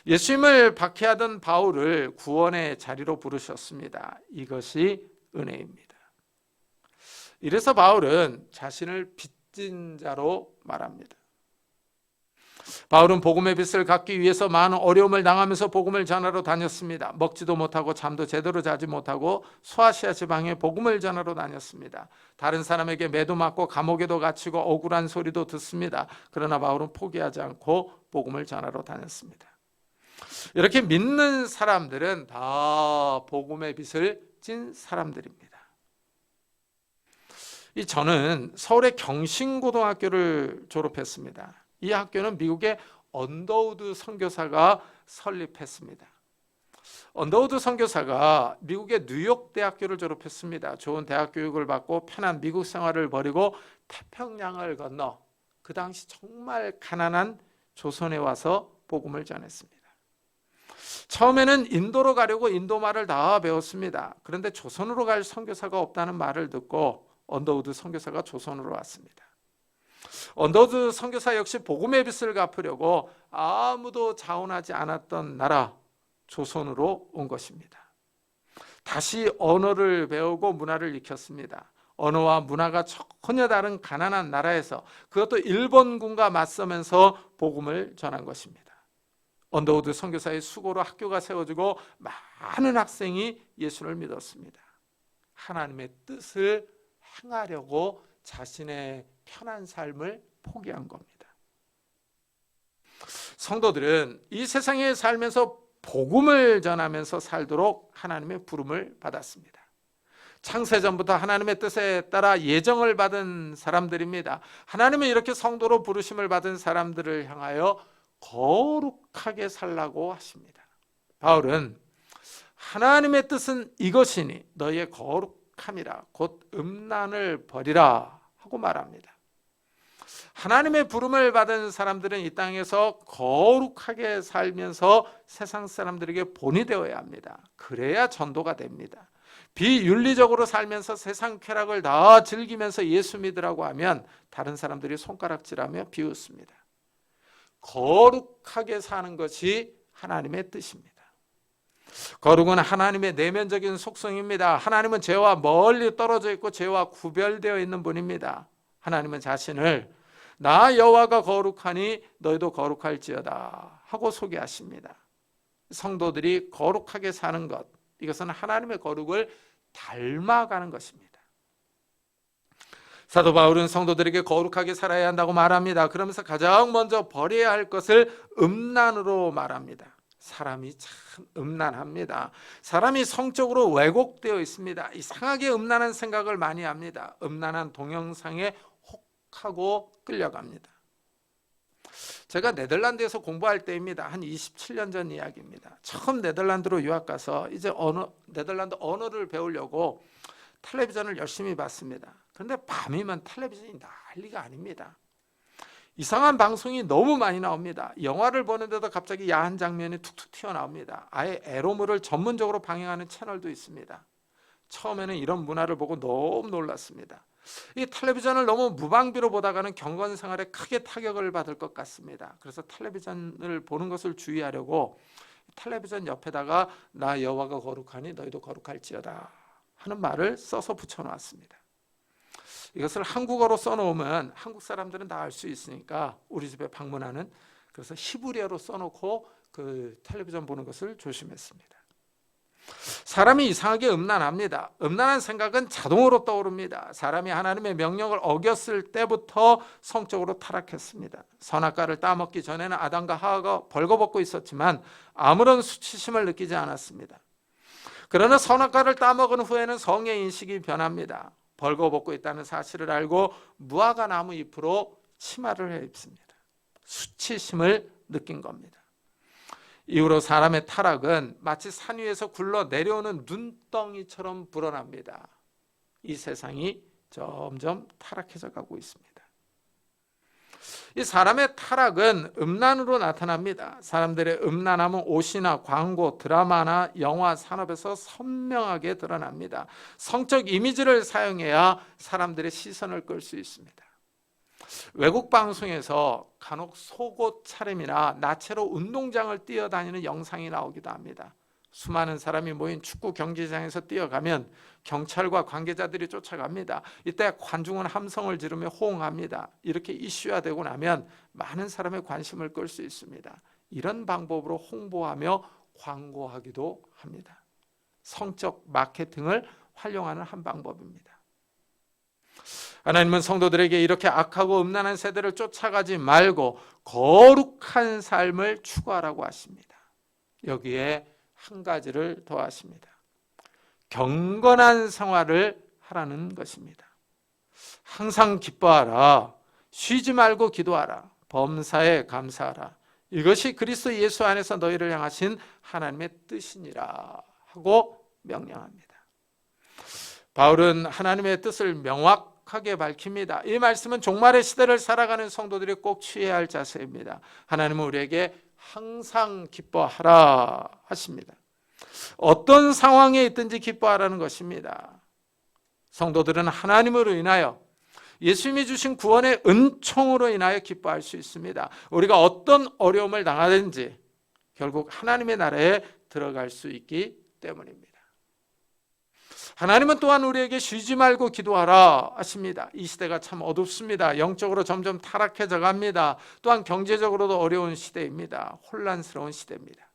예수님을 박해하던 바울을 구원의 자리로 부르셨습니다. 이것이 은혜입니다. 이래서 바울은 자신을 빚진 자로 말합니다. 바울은 복음의 빚을 갚기 위해서 많은 어려움을 당하면서 복음을 전하러 다녔습니다. 먹지도 못하고 잠도 제대로 자지 못하고 소아시아 지방에 복음을 전하러 다녔습니다. 다른 사람에게 매도 맞고 감옥에도 갇히고 억울한 소리도 듣습니다. 그러나 바울은 포기하지 않고 복음을 전하러 다녔습니다. 이렇게 믿는 사람들은 다 복음의 빚을 진 사람들입니다. 저는 서울의 경신고등학교를 졸업했습니다. 이 학교는 미국의 언더우드 선교사가 설립했습니다. 언더우드 선교사가 미국의 뉴욕 대학교를 졸업했습니다. 좋은 대학 교육을 받고 편한 미국 생활을 버리고 태평양을 건너 그 당시 정말 가난한 조선에 와서 복음을 전했습니다. 처음에는 인도로 가려고 인도말을 다 배웠습니다. 그런데 조선으로 갈 선교사가 없다는 말을 듣고 언더우드 선교사가 조선으로 왔습니다. 언더우드 선교사 역시 복음의 빚을 갚으려고 아무도 자원하지 않았던 나라 조선으로 온 것입니다. 다시 언어를 배우고 문화를 익혔습니다. 언어와 문화가 전혀 다른 가난한 나라에서 그것도 일본군과 맞서면서 복음을 전한 것입니다. 언더우드 선교사의 수고로 학교가 세워지고 많은 학생이 예수를 믿었습니다. 하나님의 뜻을 행하려고 자신의 편한 삶을 포기한 겁니다. 성도들은 이 세상에 살면서 복음을 전하면서 살도록 하나님의 부름을 받았습니다. 창세전부터 하나님의 뜻에 따라 예정을 받은 사람들입니다. 하나님은 이렇게 성도로 부르심을 받은 사람들을 향하여 거룩하게 살라고 하십니다. 바울은 하나님의 뜻은 이것이니 너희의 거룩함이라 곧 음란을 버리라 하고 말합니다. 하나님의 부름을 받은 사람들은 이 땅에서 거룩하게 살면서 세상 사람들에게 본이 되어야 합니다. 그래야 전도가 됩니다. 비윤리적으로 살면서 세상 쾌락을 다 즐기면서 예수 믿으라고 하면 다른 사람들이 손가락질하며 비웃습니다. 거룩하게 사는 것이 하나님의 뜻입니다. 거룩은 하나님의 내면적인 속성입니다. 하나님은 죄와 멀리 떨어져 있고 죄와 구별되어 있는 분입니다. 하나님은 자신을 나 여호와가 거룩하니 너희도 거룩할지어다 하고 소개하십니다. 성도들이 거룩하게 사는 것, 이것은 하나님의 거룩을 닮아가는 것입니다. 사도 바울은 성도들에게 거룩하게 살아야 한다고 말합니다. 그러면서 가장 먼저 버려야 할 것을 음란으로 말합니다. 사람이 참 음란합니다. 사람이 성적으로 왜곡되어 있습니다. 이상하게 음란한 생각을 많이 합니다. 음란한 동영상에 혹하고 끌려갑니다. 제가 네덜란드에서 공부할 때입니다. 한 27년 전 이야기입니다. 처음 네덜란드로 유학 가서 이제 네덜란드 언어를 배우려고 텔레비전을 열심히 봤습니다. 그런데 밤이면 텔레비전이 난리가 아닙니다. 이상한 방송이 너무 많이 나옵니다. 영화를 보는데도 갑자기 야한 장면이 툭툭 튀어나옵니다. 아예 에로물을 전문적으로 방영하는 채널도 있습니다. 처음에는 이런 문화를 보고 너무 놀랐습니다. 이 텔레비전을 너무 무방비로 보다가는 경건 생활에 크게 타격을 받을 것 같습니다. 그래서 텔레비전을 보는 것을 주의하려고 텔레비전 옆에다가 나 여호와가 거룩하니 너희도 거룩할지어다 하는 말을 써서 붙여놓았습니다. 이것을 한국어로 써놓으면 한국 사람들은 다 알 수 있으니까 우리 집에 방문하는, 그래서 히브리어로 써놓고 그 텔레비전 보는 것을 조심했습니다. 사람이 이상하게 음란합니다. 음란한 생각은 자동으로 떠오릅니다. 사람이 하나님의 명령을 어겼을 때부터 성적으로 타락했습니다. 선악과를 따먹기 전에는 아담과 하와가 벌거벗고 있었지만 아무런 수치심을 느끼지 않았습니다. 그러나 선악과를 따먹은 후에는 성의 인식이 변합니다. 벌거벗고 있다는 사실을 알고 무화과 나무 잎으로 치마를 해 입습니다. 수치심을 느낀 겁니다. 이후로 사람의 타락은 마치 산 위에서 굴러 내려오는 눈덩이처럼 불어납니다. 이 세상이 점점 타락해져 가고 있습니다. 이 사람의 타락은 음란으로 나타납니다. 사람들의 음란함은 옷이나 광고, 드라마나 영화 산업에서 선명하게 드러납니다. 성적 이미지를 사용해야 사람들의 시선을 끌 수 있습니다. 외국 방송에서 간혹 속옷 차림이나 나체로 운동장을 뛰어다니는 영상이 나오기도 합니다. 수많은 사람이 모인 축구 경기장에서 뛰어가면 경찰과 관계자들이 쫓아갑니다. 이때 관중은 함성을 지르며 호응합니다. 이렇게 이슈화되고 나면 많은 사람의 관심을 끌 수 있습니다. 이런 방법으로 홍보하며 광고하기도 합니다. 성적 마케팅을 활용하는 한 방법입니다. 하나님은 성도들에게 이렇게 악하고 음란한 세대를 쫓아가지 말고 거룩한 삶을 추구하라고 하십니다. 여기에 한 가지를 더 하십니다. 경건한 생활을 하라는 것입니다. 항상 기뻐하라. 쉬지 말고 기도하라. 범사에 감사하라. 이것이 그리스도 예수 안에서 너희를 향하신 하나님의 뜻이니라 하고 명령합니다. 바울은 하나님의 뜻을 명확하게 밝힙니다. 이 말씀은 종말의 시대를 살아가는 성도들이 꼭 취해야 할 자세입니다. 하나님은 우리에게 항상 기뻐하라 하십니다. 어떤 상황에 있든지 기뻐하라는 것입니다. 성도들은 하나님으로 인하여, 예수님이 주신 구원의 은총으로 인하여 기뻐할 수 있습니다. 우리가 어떤 어려움을 당하든지 결국 하나님의 나라에 들어갈 수 있기 때문입니다. 하나님은 또한 우리에게 쉬지 말고 기도하라 하십니다. 이 시대가 참 어둡습니다. 영적으로 점점 타락해져 갑니다. 또한 경제적으로도 어려운 시대입니다. 혼란스러운 시대입니다.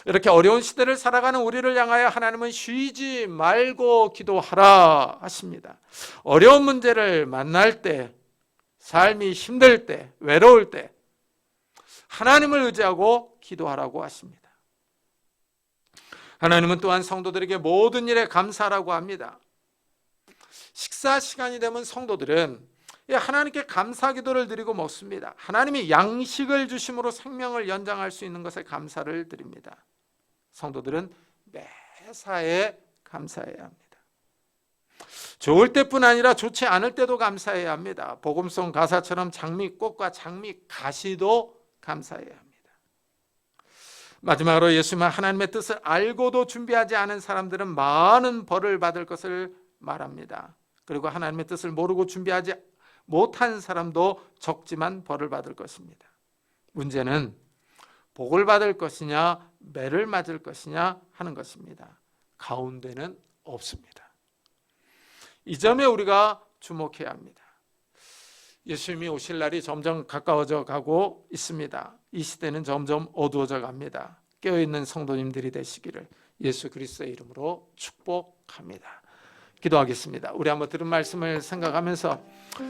이렇게 어려운 시대를 살아가는 우리를 향하여 하나님은 쉬지 말고 기도하라 하십니다. 어려운 문제를 만날 때, 삶이 힘들 때, 외로울 때 하나님을 의지하고 기도하라고 하십니다. 하나님은 또한 성도들에게 모든 일에 감사하라고 합니다. 식사 시간이 되면 성도들은 하나님께 감사 기도를 드리고 먹습니다. 하나님이 양식을 주심으로 생명을 연장할 수 있는 것에 감사를 드립니다. 성도들은 매사에 감사해야 합니다. 좋을 때뿐 아니라 좋지 않을 때도 감사해야 합니다. 복음송 가사처럼 장미꽃과 장미가시도 감사해야 합니다. 마지막으로 예수님은 하나님의 뜻을 알고도 준비하지 않은 사람들은 많은 벌을 받을 것을 말합니다. 그리고 하나님의 뜻을 모르고 준비하지 못한 사람도 적지만 벌을 받을 것입니다. 문제는 복을 받을 것이냐 매를 맞을 것이냐 하는 것입니다. 가운데는 없습니다. 이 점에 우리가 주목해야 합니다. 예수님이 오실 날이 점점 가까워져 가고 있습니다. 이 시대는 점점 어두워져 갑니다. 깨어있는 성도님들이 되시기를 예수 그리스도의 이름으로 축복합니다. 기도하겠습니다. 우리 한번 들은 말씀을 생각하면서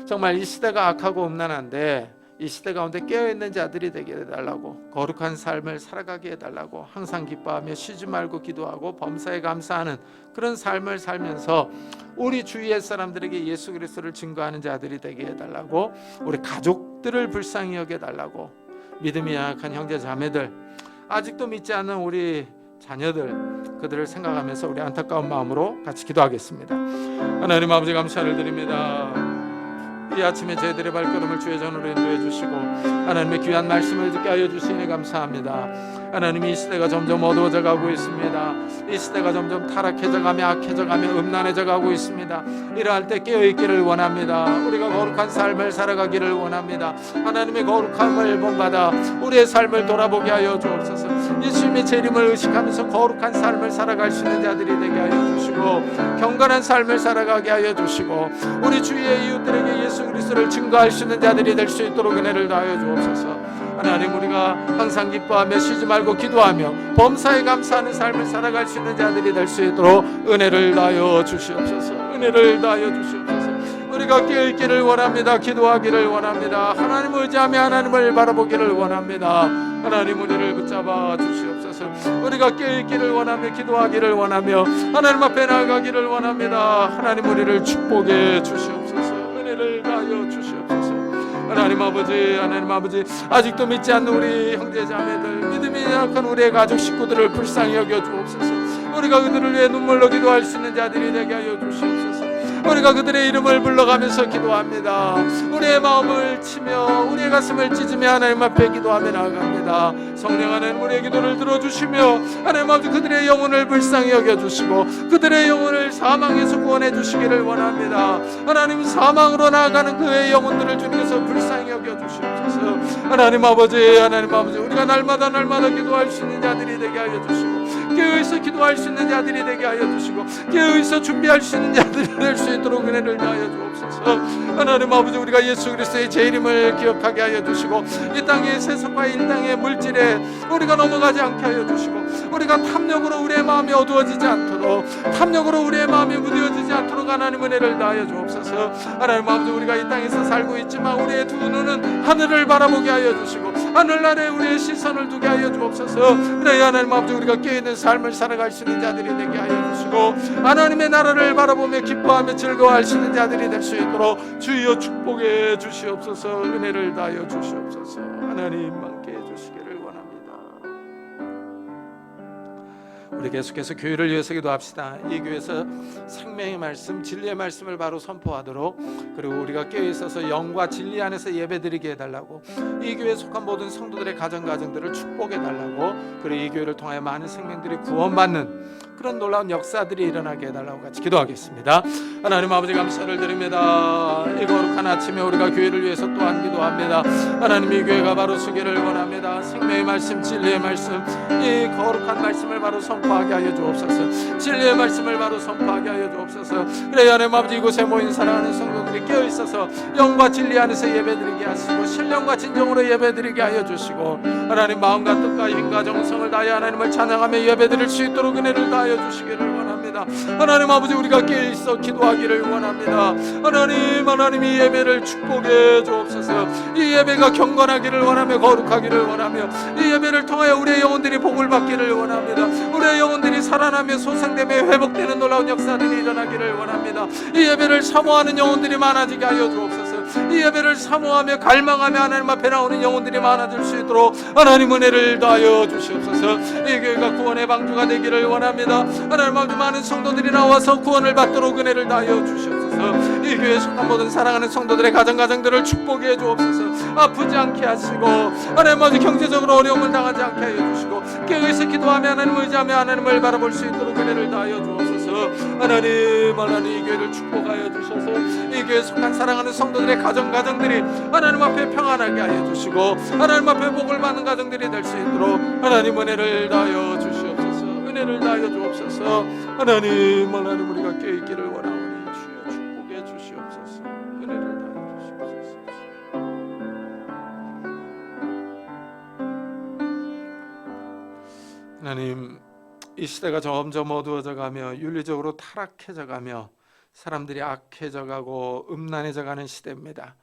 정말 이 시대가 악하고 음란한데 이 시대 가운데 깨어있는 자들이 되게 해달라고, 거룩한 삶을 살아가게 해달라고, 항상 기뻐하며 쉬지 말고 기도하고 범사에 감사하는 그런 삶을 살면서 우리 주위의 사람들에게 예수 그리스도를 증거하는 자들이 되게 해달라고, 우리 가족들을 불쌍히 여겨달라고, 믿음이 약한 형제 자매들, 아직도 믿지 않는 우리 자녀들, 그들을 생각하면서 우리 안타까운 마음으로 같이 기도하겠습니다. 하나님 아버지 감사를 드립니다. 이 아침에 저희들의 발걸음을 주의 전으로 인도해 주시고 하나님의 귀한 말씀을 듣게 하여 주시니 감사합니다. 하나님 이 시대가 점점 어두워져 가고 있습니다. 이 시대가 점점 타락해져가며 악해져가며 음란해져가고 있습니다. 이러할 때 깨어있기를 원합니다. 우리가 거룩한 삶을 살아가기를 원합니다. 하나님의 거룩함을 본받아 우리의 삶을 돌아보게 하여 주옵소서. 예수님의 재림을 의식하면서 거룩한 삶을 살아갈 수 있는 자들이 되게 하여 주시고, 경건한 삶을 살아가게 하여 주시고, 우리 주위의 이웃들에게 예수 그리스도를 증거할 수 있는 자들이 될 수 있도록 은혜를 다하여 주옵소서. 하나님, 우리가 항상 기뻐하며 쉬지 말고 기도하며 범사에 감사하는 삶을 살아갈 수 있는 자들이 될 수 있도록 은혜를 다하여 주시옵소서. 은혜를 다하여 주시옵소서. 우리가 깨어있기를 원합니다. 기도하기를 원합니다. 하나님을 의지하며 하나님을 바라보기를 원합니다. 하나님, 우리를 붙잡아 주시옵소서. 우리가 깨어있기를 원하며 기도하기를 원하며 하나님 앞에 나아가기를 원합니다. 하나님, 우리를 축복해 주시옵소서. 은혜를 다하여 주시옵소서. 하나님 아버지, 아직도 믿지 않는 우리 형제 자매들, 믿음이 약한 우리의 가족 식구들을 불쌍히 여겨 주옵소서. 우리가 그들을 위해 눈물로 기도할 수 있는 자들이 되게 하여 주시옵소서. 우리가 그들의 이름을 불러가면서 기도합니다. 우리의 마음을 치며 우리의 가슴을 찢으며 하나님 앞에 기도하며 나아갑니다. 성령 하나님, 우리의 기도를 들어주시며 하나님 아버지, 그들의 영혼을 불쌍히 여겨주시고 그들의 영혼을 사망에서 구원해 주시기를 원합니다. 하나님, 사망으로 나아가는 그의 영혼들을 주님께서 불쌍히 여겨주시옵소서. 하나님 아버지, 우리가 날마다 기도할 수 있는 자들이 되게 하여 주시고, 깨어있어 기도할 수 있는 자들이 되게 하여 주시고, 깨어있어 준비할 수 있는 자들이 될 수 있도록 은혜를 다하여 주옵소서. 하나님 아버지, 우리가 예수 그리스도의 재림을 기억하게 하여 주시고, 이 땅의 세속과 이 땅의 물질에 우리가 넘어가지 않게 하여 주시고, 우리가 탐욕으로 우리의 마음이 어두워지지 않도록, 탐욕으로 우리의 마음이 무뎌지지 않도록 하나님 은혜를 다하여 주옵소서. 하나님 아버지, 우리가 이 땅에서 살고 있지만 우리의 두 눈은 하늘을 바라보게 하여 주시고 하늘 아래 우리의 시선을 두게 하여 주옵소서. 그래 하나님 아버지, 우리가 깨어있는 삶을 살아갈 수 있는 자들이 되게 하여 주시고, 하나님의 나라를 바라보며 기뻐하며 즐거워할 수 있는 자들이 될 수 있도록 주여 축복해 주시옵소서. 은혜를 다하여 주시옵소서. 하나님 함께 해주시기를 원합니다. 우리 계속해서 교회를 위해서 기도합시다. 이 교회에서 생명의 말씀, 진리의 말씀을 바로 선포하도록, 그리고 우리가 깨어있어서 영과 진리 안에서 예배드리게 해달라고, 이 교회에 속한 모든 성도들의 가정들을 축복해달라고, 그리고 이 교회를 통하여 많은 생명들이 구원받는 그런 놀라운 역사들이 일어나게 해달라고 같이 기도하겠습니다. 하나님 아버지, 감사를 드립니다. 이 거룩한 아침에 우리가 교회를 위해서 또한 기도합니다. 하나님, 이 교회가 바로 서기를 원합니다. 생명의 말씀, 진리의 말씀, 이 거룩한 말씀을 바로 선포하게 하여 주옵소서. 진리의 말씀을 바로 선포하게 하여 주옵소서. 그래 하나님 아버지, 이곳에 모인 사랑하는 성도들이 깨어있어서 영과 진리 안에서 예배드리게 하시고 신령과 진정으로 예배드리게 하여 주시고, 하나님 마음과 뜻과 힘과 정성을 다하여 하나님을 찬양하며 예배드릴 수 있도록 은혜를 다하여 주시기를 원합니다. 하나님 아버지, 우리가 깨어있어 기도하기를 원합니다. 하나님, 이 예배를 축복해 주옵소서. 이 예배가 경건하기를 원하며 거룩하기를 원하며, 이 예배를 통하여 우리의 영혼들이 복을 받기를 원합니다. 우리의 영혼들이 살아나며 소생되며 회복되는 놀라운 역사들이 일어나기를 원합니다. 이 예배를 사모하는 영혼들이 많아지게 하여 주옵소서. 이 예배를 사모하며 갈망하며 하나님 앞에 나오는 영혼들이 많아질 수 있도록 하나님 은혜를 다하여 주시옵소서. 이 교회가 구원의 방주가 되기를 원합니다. 하나님 아버지, 많은 성도들이 나와서 구원을 받도록 은혜를 다하여 주시옵소서. 이 교회에 속한 모든 사랑하는 성도들의 가정들을 축복해 주옵소서. 아프지 않게 하시고, 하나님 아버지, 경제적으로 어려움을 당하지 않게 하여 주시고, 깨어있어 기도하며 하나님을 의지하며 하나님을 바라볼 수 있도록 은혜를 다하여 주옵소서. 하나님, 이 교회를 축복하여 주셔서 이 교회에 속한 사랑하는 성도들의 가정들이 하나님 앞에 평안하게 하여 주시고, 하나님 앞에 복을 받는 가정들이 될 수 있도록 하나님 은혜를 다하여 주시옵소서. 은혜를 다하여 주옵소서. 하나님, 우리가 깨어있기를 원하오니 주여 축복해 주시옵소서. 은혜를 다하여 주시옵소서. 하나님, 이 시대가 점점 어두워져가며 윤리적으로 타락해져가며 사람들이 악해져가고 음란해져가는 시대입니다.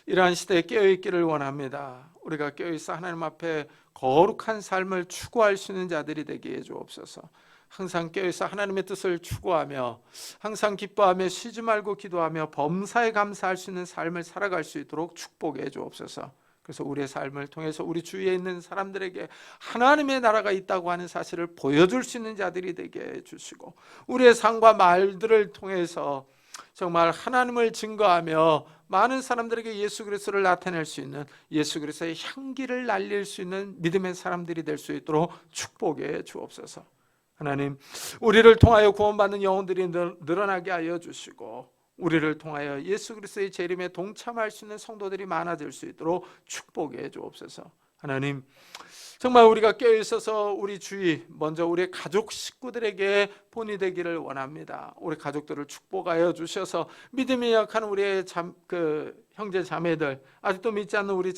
이러한 시대에 깨어있기를 원합니다. 우리가 깨어있어 하나님 앞에 거룩한 삶을 추구할 수 있는 자들이 되게 해주옵소서. 항상 깨어있어 하나님의 뜻을 추구하며 항상 기뻐하며 쉬지 말고 기도하며 범사에 감사할 수 있는 삶을 살아갈 수 있도록 축복해 주옵소서. 그래서 우리의 삶을 통해서 우리 주위에 있는 사람들에게 하나님의 나라가 있다고 하는 사실을 보여줄 수 있는 자들이 되게 해주시고, 우리의 삶과 말들을 통해서 정말 하나님을 증거하며 많은 사람들에게 예수 그리스도를 나타낼 수 있는, 예수 그리스도의 향기를 날릴 수 있는 믿음의 사람들이 될 수 있도록 축복해 주옵소서. 하나님, 우리를 통하여 구원받는 영혼들이 늘어나게 하여 주시고, 우리를 통하여 예수 그리스도의 재림에 동참할 수 있는 성도들이 많아질 수 있도록 축복해 주옵소서. 하나님, 정말 우리가 깨어있어서 우리 주위, 먼저 우리 가족 식구들에게 본이 되기를 원합니다. 우리 가족들을 축복하여 주셔서 믿음이 약한 우리의 형제 자매들, 아직도 믿지 않는 우리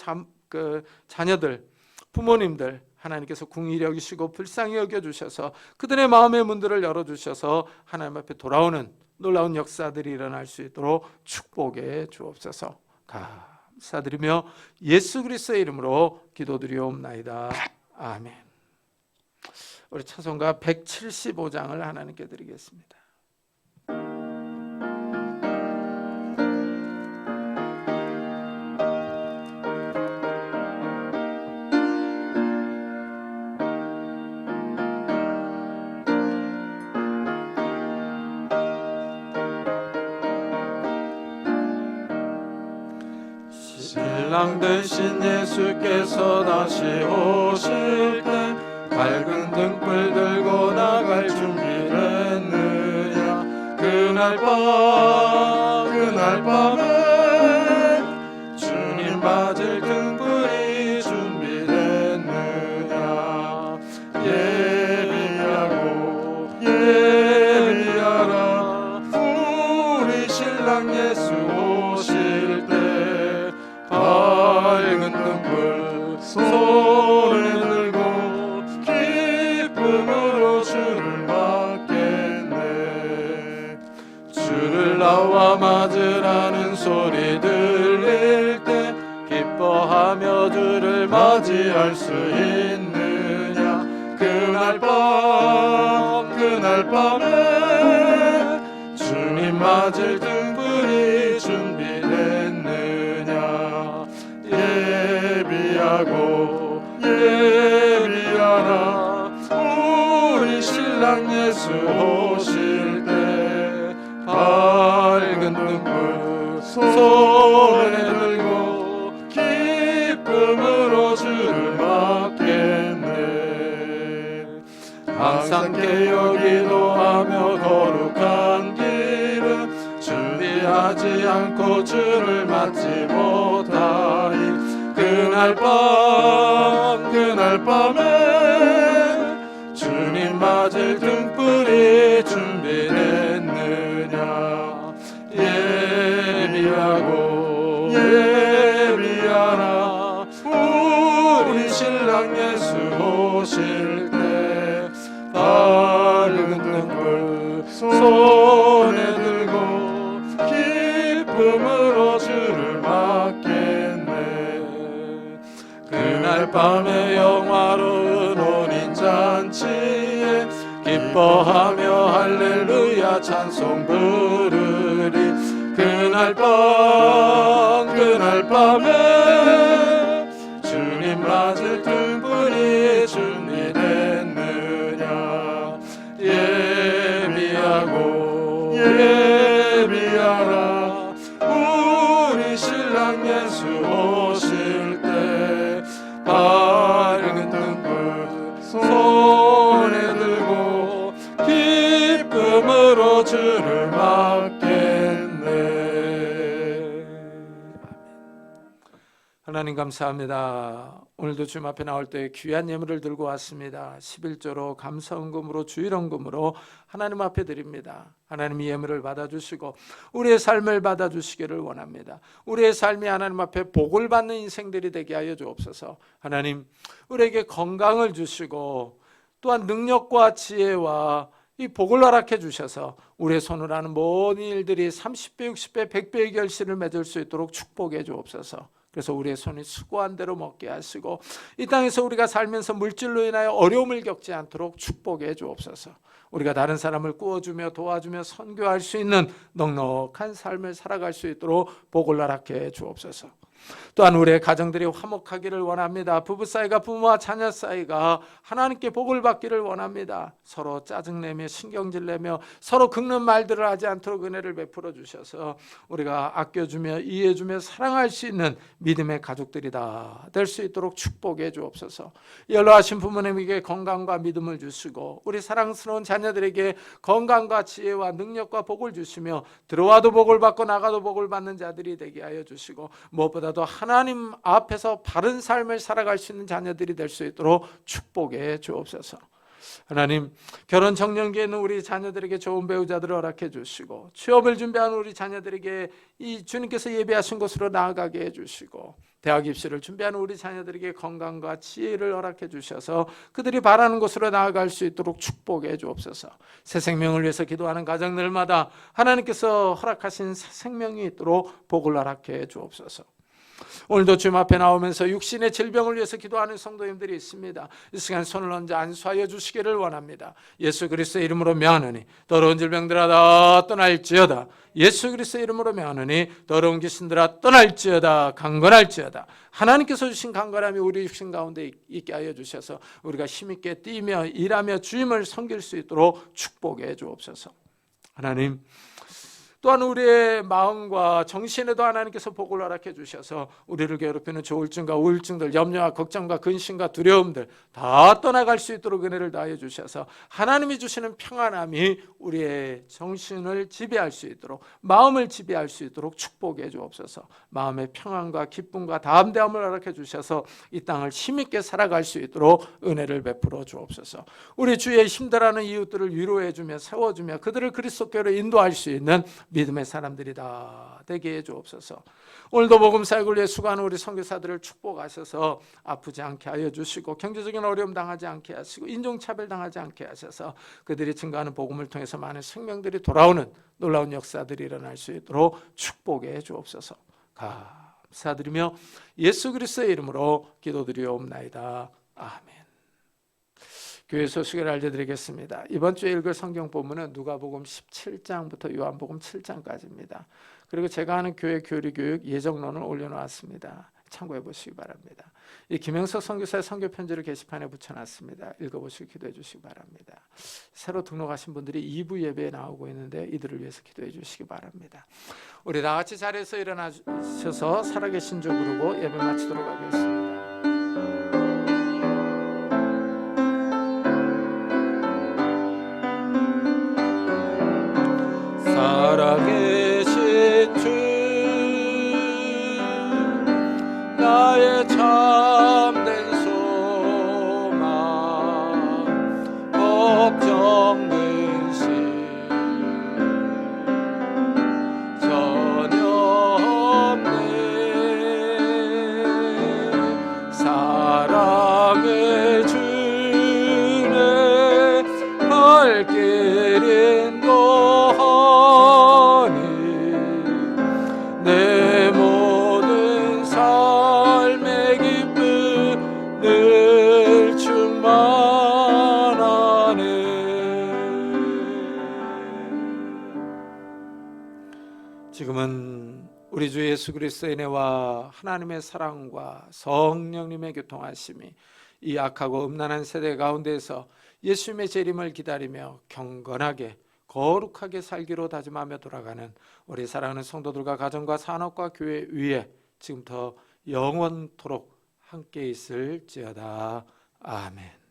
자녀들, 부모님들, 하나님께서 궁히 여기시고 불쌍히 여겨주셔서 그들의 마음의 문들을 열어주셔서 하나님 앞에 돌아오는 놀라운 역사들이 일어날 수 있도록 축복해 주옵소서. 감사드리며 예수 그리스도의 이름으로 기도드리옵나이다. 아멘. 우리 찬송가 175장을 하나님께 드리겠습니다. 신랑 되신 예수께서 다시 오실 때 밝은 등불 들고 나갈 준비됐느냐. 그날 밤에 주님 맞을 등불이 준비됐느냐. 예비하라. 우리 신랑 예수 오실 때 밝은 등불 손에 들고 기쁨으로 주를 맞겠네. 주를 나와 맞으라는 소리 들릴 때 기뻐하며 주를 맞이할 수 있느냐. 그날 밤에 주님 맞을 등불이 준비됐느냐. 예비하라. 우리 신랑 예수 오실 때 밝은 등불 손에 들고 기쁨으로 주를 맞겠네. 항상 깨어 기도하며 거룩한 길은 준비하지 않고 주를 맞지 못하리. 그날 밤에 주님 맞을 등불이 준비됐느냐. 예비하라. 우리 신랑 예수 오실 때 밝은 등불 손에 들고 기쁨으로 주를 맞겠네. 그날 밤에 영화로운 혼인잔치에 기뻐하며 할렐루야 찬송 부르리. 그날 밤에 주님 맞을 등불이 준비됐느냐. 예비하라. 우리 신랑 예수 오실 때 밝은 등불 손에 들고 기쁨으로 주를 맞겠네. 하나님 감사합니다. 오늘도 주님 앞에 나올 때 귀한 예물을 들고 왔습니다. 11조로 감사헌금으로 주일헌금으로 하나님 앞에 드립니다. 하나님 이 예물을 받아주시고 우리의 삶을 받아주시기를 원합니다. 우리의 삶이 하나님 앞에 복을 받는 인생들이 되게 하여 주옵소서. 하나님, 우리에게 건강을 주시고 또한 능력과 지혜와 이 복을 허락해 주셔서 우리의 손으로 하는 모든 일들이 30배, 60배, 100배의 결실을 맺을 수 있도록 축복해 주옵소서. 그래서 우리의 손이 수고한 대로 먹게 하시고 이 땅에서 우리가 살면서 물질로 인하여 어려움을 겪지 않도록 축복해 주옵소서. 우리가 다른 사람을 꾸어주며 도와주며 선교할 수 있는 넉넉한 삶을 살아갈 수 있도록 복을 허락해 주옵소서. 또한 우리의 가정들이 화목하기를 원합니다. 부부 사이가, 부모와 자녀 사이가 하나님께 복을 받기를 원합니다. 서로 짜증내며 신경질내며 서로 긁는 말들을 하지 않도록 은혜를 베풀어 주셔서 우리가 아껴주며 이해해주며 사랑할 수 있는 믿음의 가족들이 다 될 수 있도록 축복해 주옵소서. 연로하신 부모님에게 건강과 믿음을 주시고 우리 사랑스러운 자녀들에게 건강과 지혜와 능력과 복을 주시며 들어와도 복을 받고 나가도 복을 받는 자들이 되게 하여 주시고 무엇보다도 하나님 앞에서 바른 삶을 살아갈 수 있는 자녀들이 될 수 있도록 축복해 주옵소서. 하나님, 결혼 정년기에 있는 우리 자녀들에게 좋은 배우자들을 허락해 주시고 취업을 준비하는 우리 자녀들에게 이 주님께서 예비하신 곳으로 나아가게 해주시고 대학 입시를 준비하는 우리 자녀들에게 건강과 지혜를 허락해 주셔서 그들이 바라는 곳으로 나아갈 수 있도록 축복해 주옵소서. 새 생명을 위해서 기도하는 가정들마다 하나님께서 허락하신 새 생명이 있도록 복을 허락해 주옵소서. 오늘도 주님 앞에 나오면서 육신의 질병을 위해서 기도하는 성도님들이 있습니다. 이 시간 손을 얹어 안수하여 주시기를 원합니다. 예수 그리스도의 이름으로 명하노니 더러운 질병들아 다 떠날지어다. 예수 그리스도의 이름으로 명하노니 더러운 귀신들아 떠날지어다. 강건할지어다. 하나님께서 주신 강건함이 우리 육신 가운데 있게 하여 주셔서 우리가 힘있게 뛰며 일하며 주님을 섬길 수 있도록 축복해 주옵소서. 하나님, 또한 우리의 마음과 정신에도 하나님께서 복을 허락해 주셔서 우리를 괴롭히는 조울증과 우울증들, 염려와 걱정과 근심과 두려움들 다 떠나갈 수 있도록 은혜를 다해 주셔서 하나님이 주시는 평안함이 우리의 정신을 지배할 수 있도록, 마음을 지배할 수 있도록 축복해 주옵소서. 마음의 평안과 기쁨과 담대함을 허락해 주셔서 이 땅을 힘있게 살아갈 수 있도록 은혜를 베풀어 주옵소서. 우리 주위에 힘들어하는 이웃들을 위로해 주며 세워주며 그들을 그리스도께로 인도할 수 있는 믿음의 사람들이 다 되게 해 주옵소서. 오늘도 복음 사역을 위해 수고하는 우리 선교사들을 축복하셔서 아프지 않게 하여 주시고 경제적인 어려움 당하지 않게 하시고 인종차별 당하지 않게 하셔서 그들이 증거하는 복음을 통해서 많은 생명들이 돌아오는 놀라운 역사들이 일어날 수 있도록 축복해 주옵소서. 감사드리며 예수 그리스도의 이름으로 기도드리옵나이다. 아멘. 교회 소식을 알려드리겠습니다. 이번 주에 읽을 성경 본문은 누가복음 17장부터 요한복음 7장까지입니다. 그리고 제가 하는 교회 교리 교육 예정론을 올려놓았습니다. 참고해 보시기 바랍니다. 이 김영석 선교사의 선교 편지를 게시판에 붙여놨습니다. 읽어보시고 기도해 주시기 바랍니다. 새로 등록하신 분들이 2부 예배에 나오고 있는데 이들을 위해서 기도해 주시기 바랍니다. 우리 다 같이 자리에서 일어나셔서 살아계신 주 부르고 예배 마치도록 하겠습니다. 살아계신 주 나의 참된 소망 걱정 근심 전혀 없네. 사랑의 주의 발길 인도하니 내 모든 삶의 기쁨 늘 충만하네. 지금은 우리 주 예수 그리스도의 은혜와 하나님의 사랑과 성령님의 교통하심이 이 악하고 음란한 세대 가운데에서 예수님의 재림을 기다리며 경건하게 거룩하게 살기로 다짐하며 돌아가는 우리 사랑하는 성도들과 가정과 산업과 교회 위에 지금부터 영원토록 함께 있을지어다. 아멘.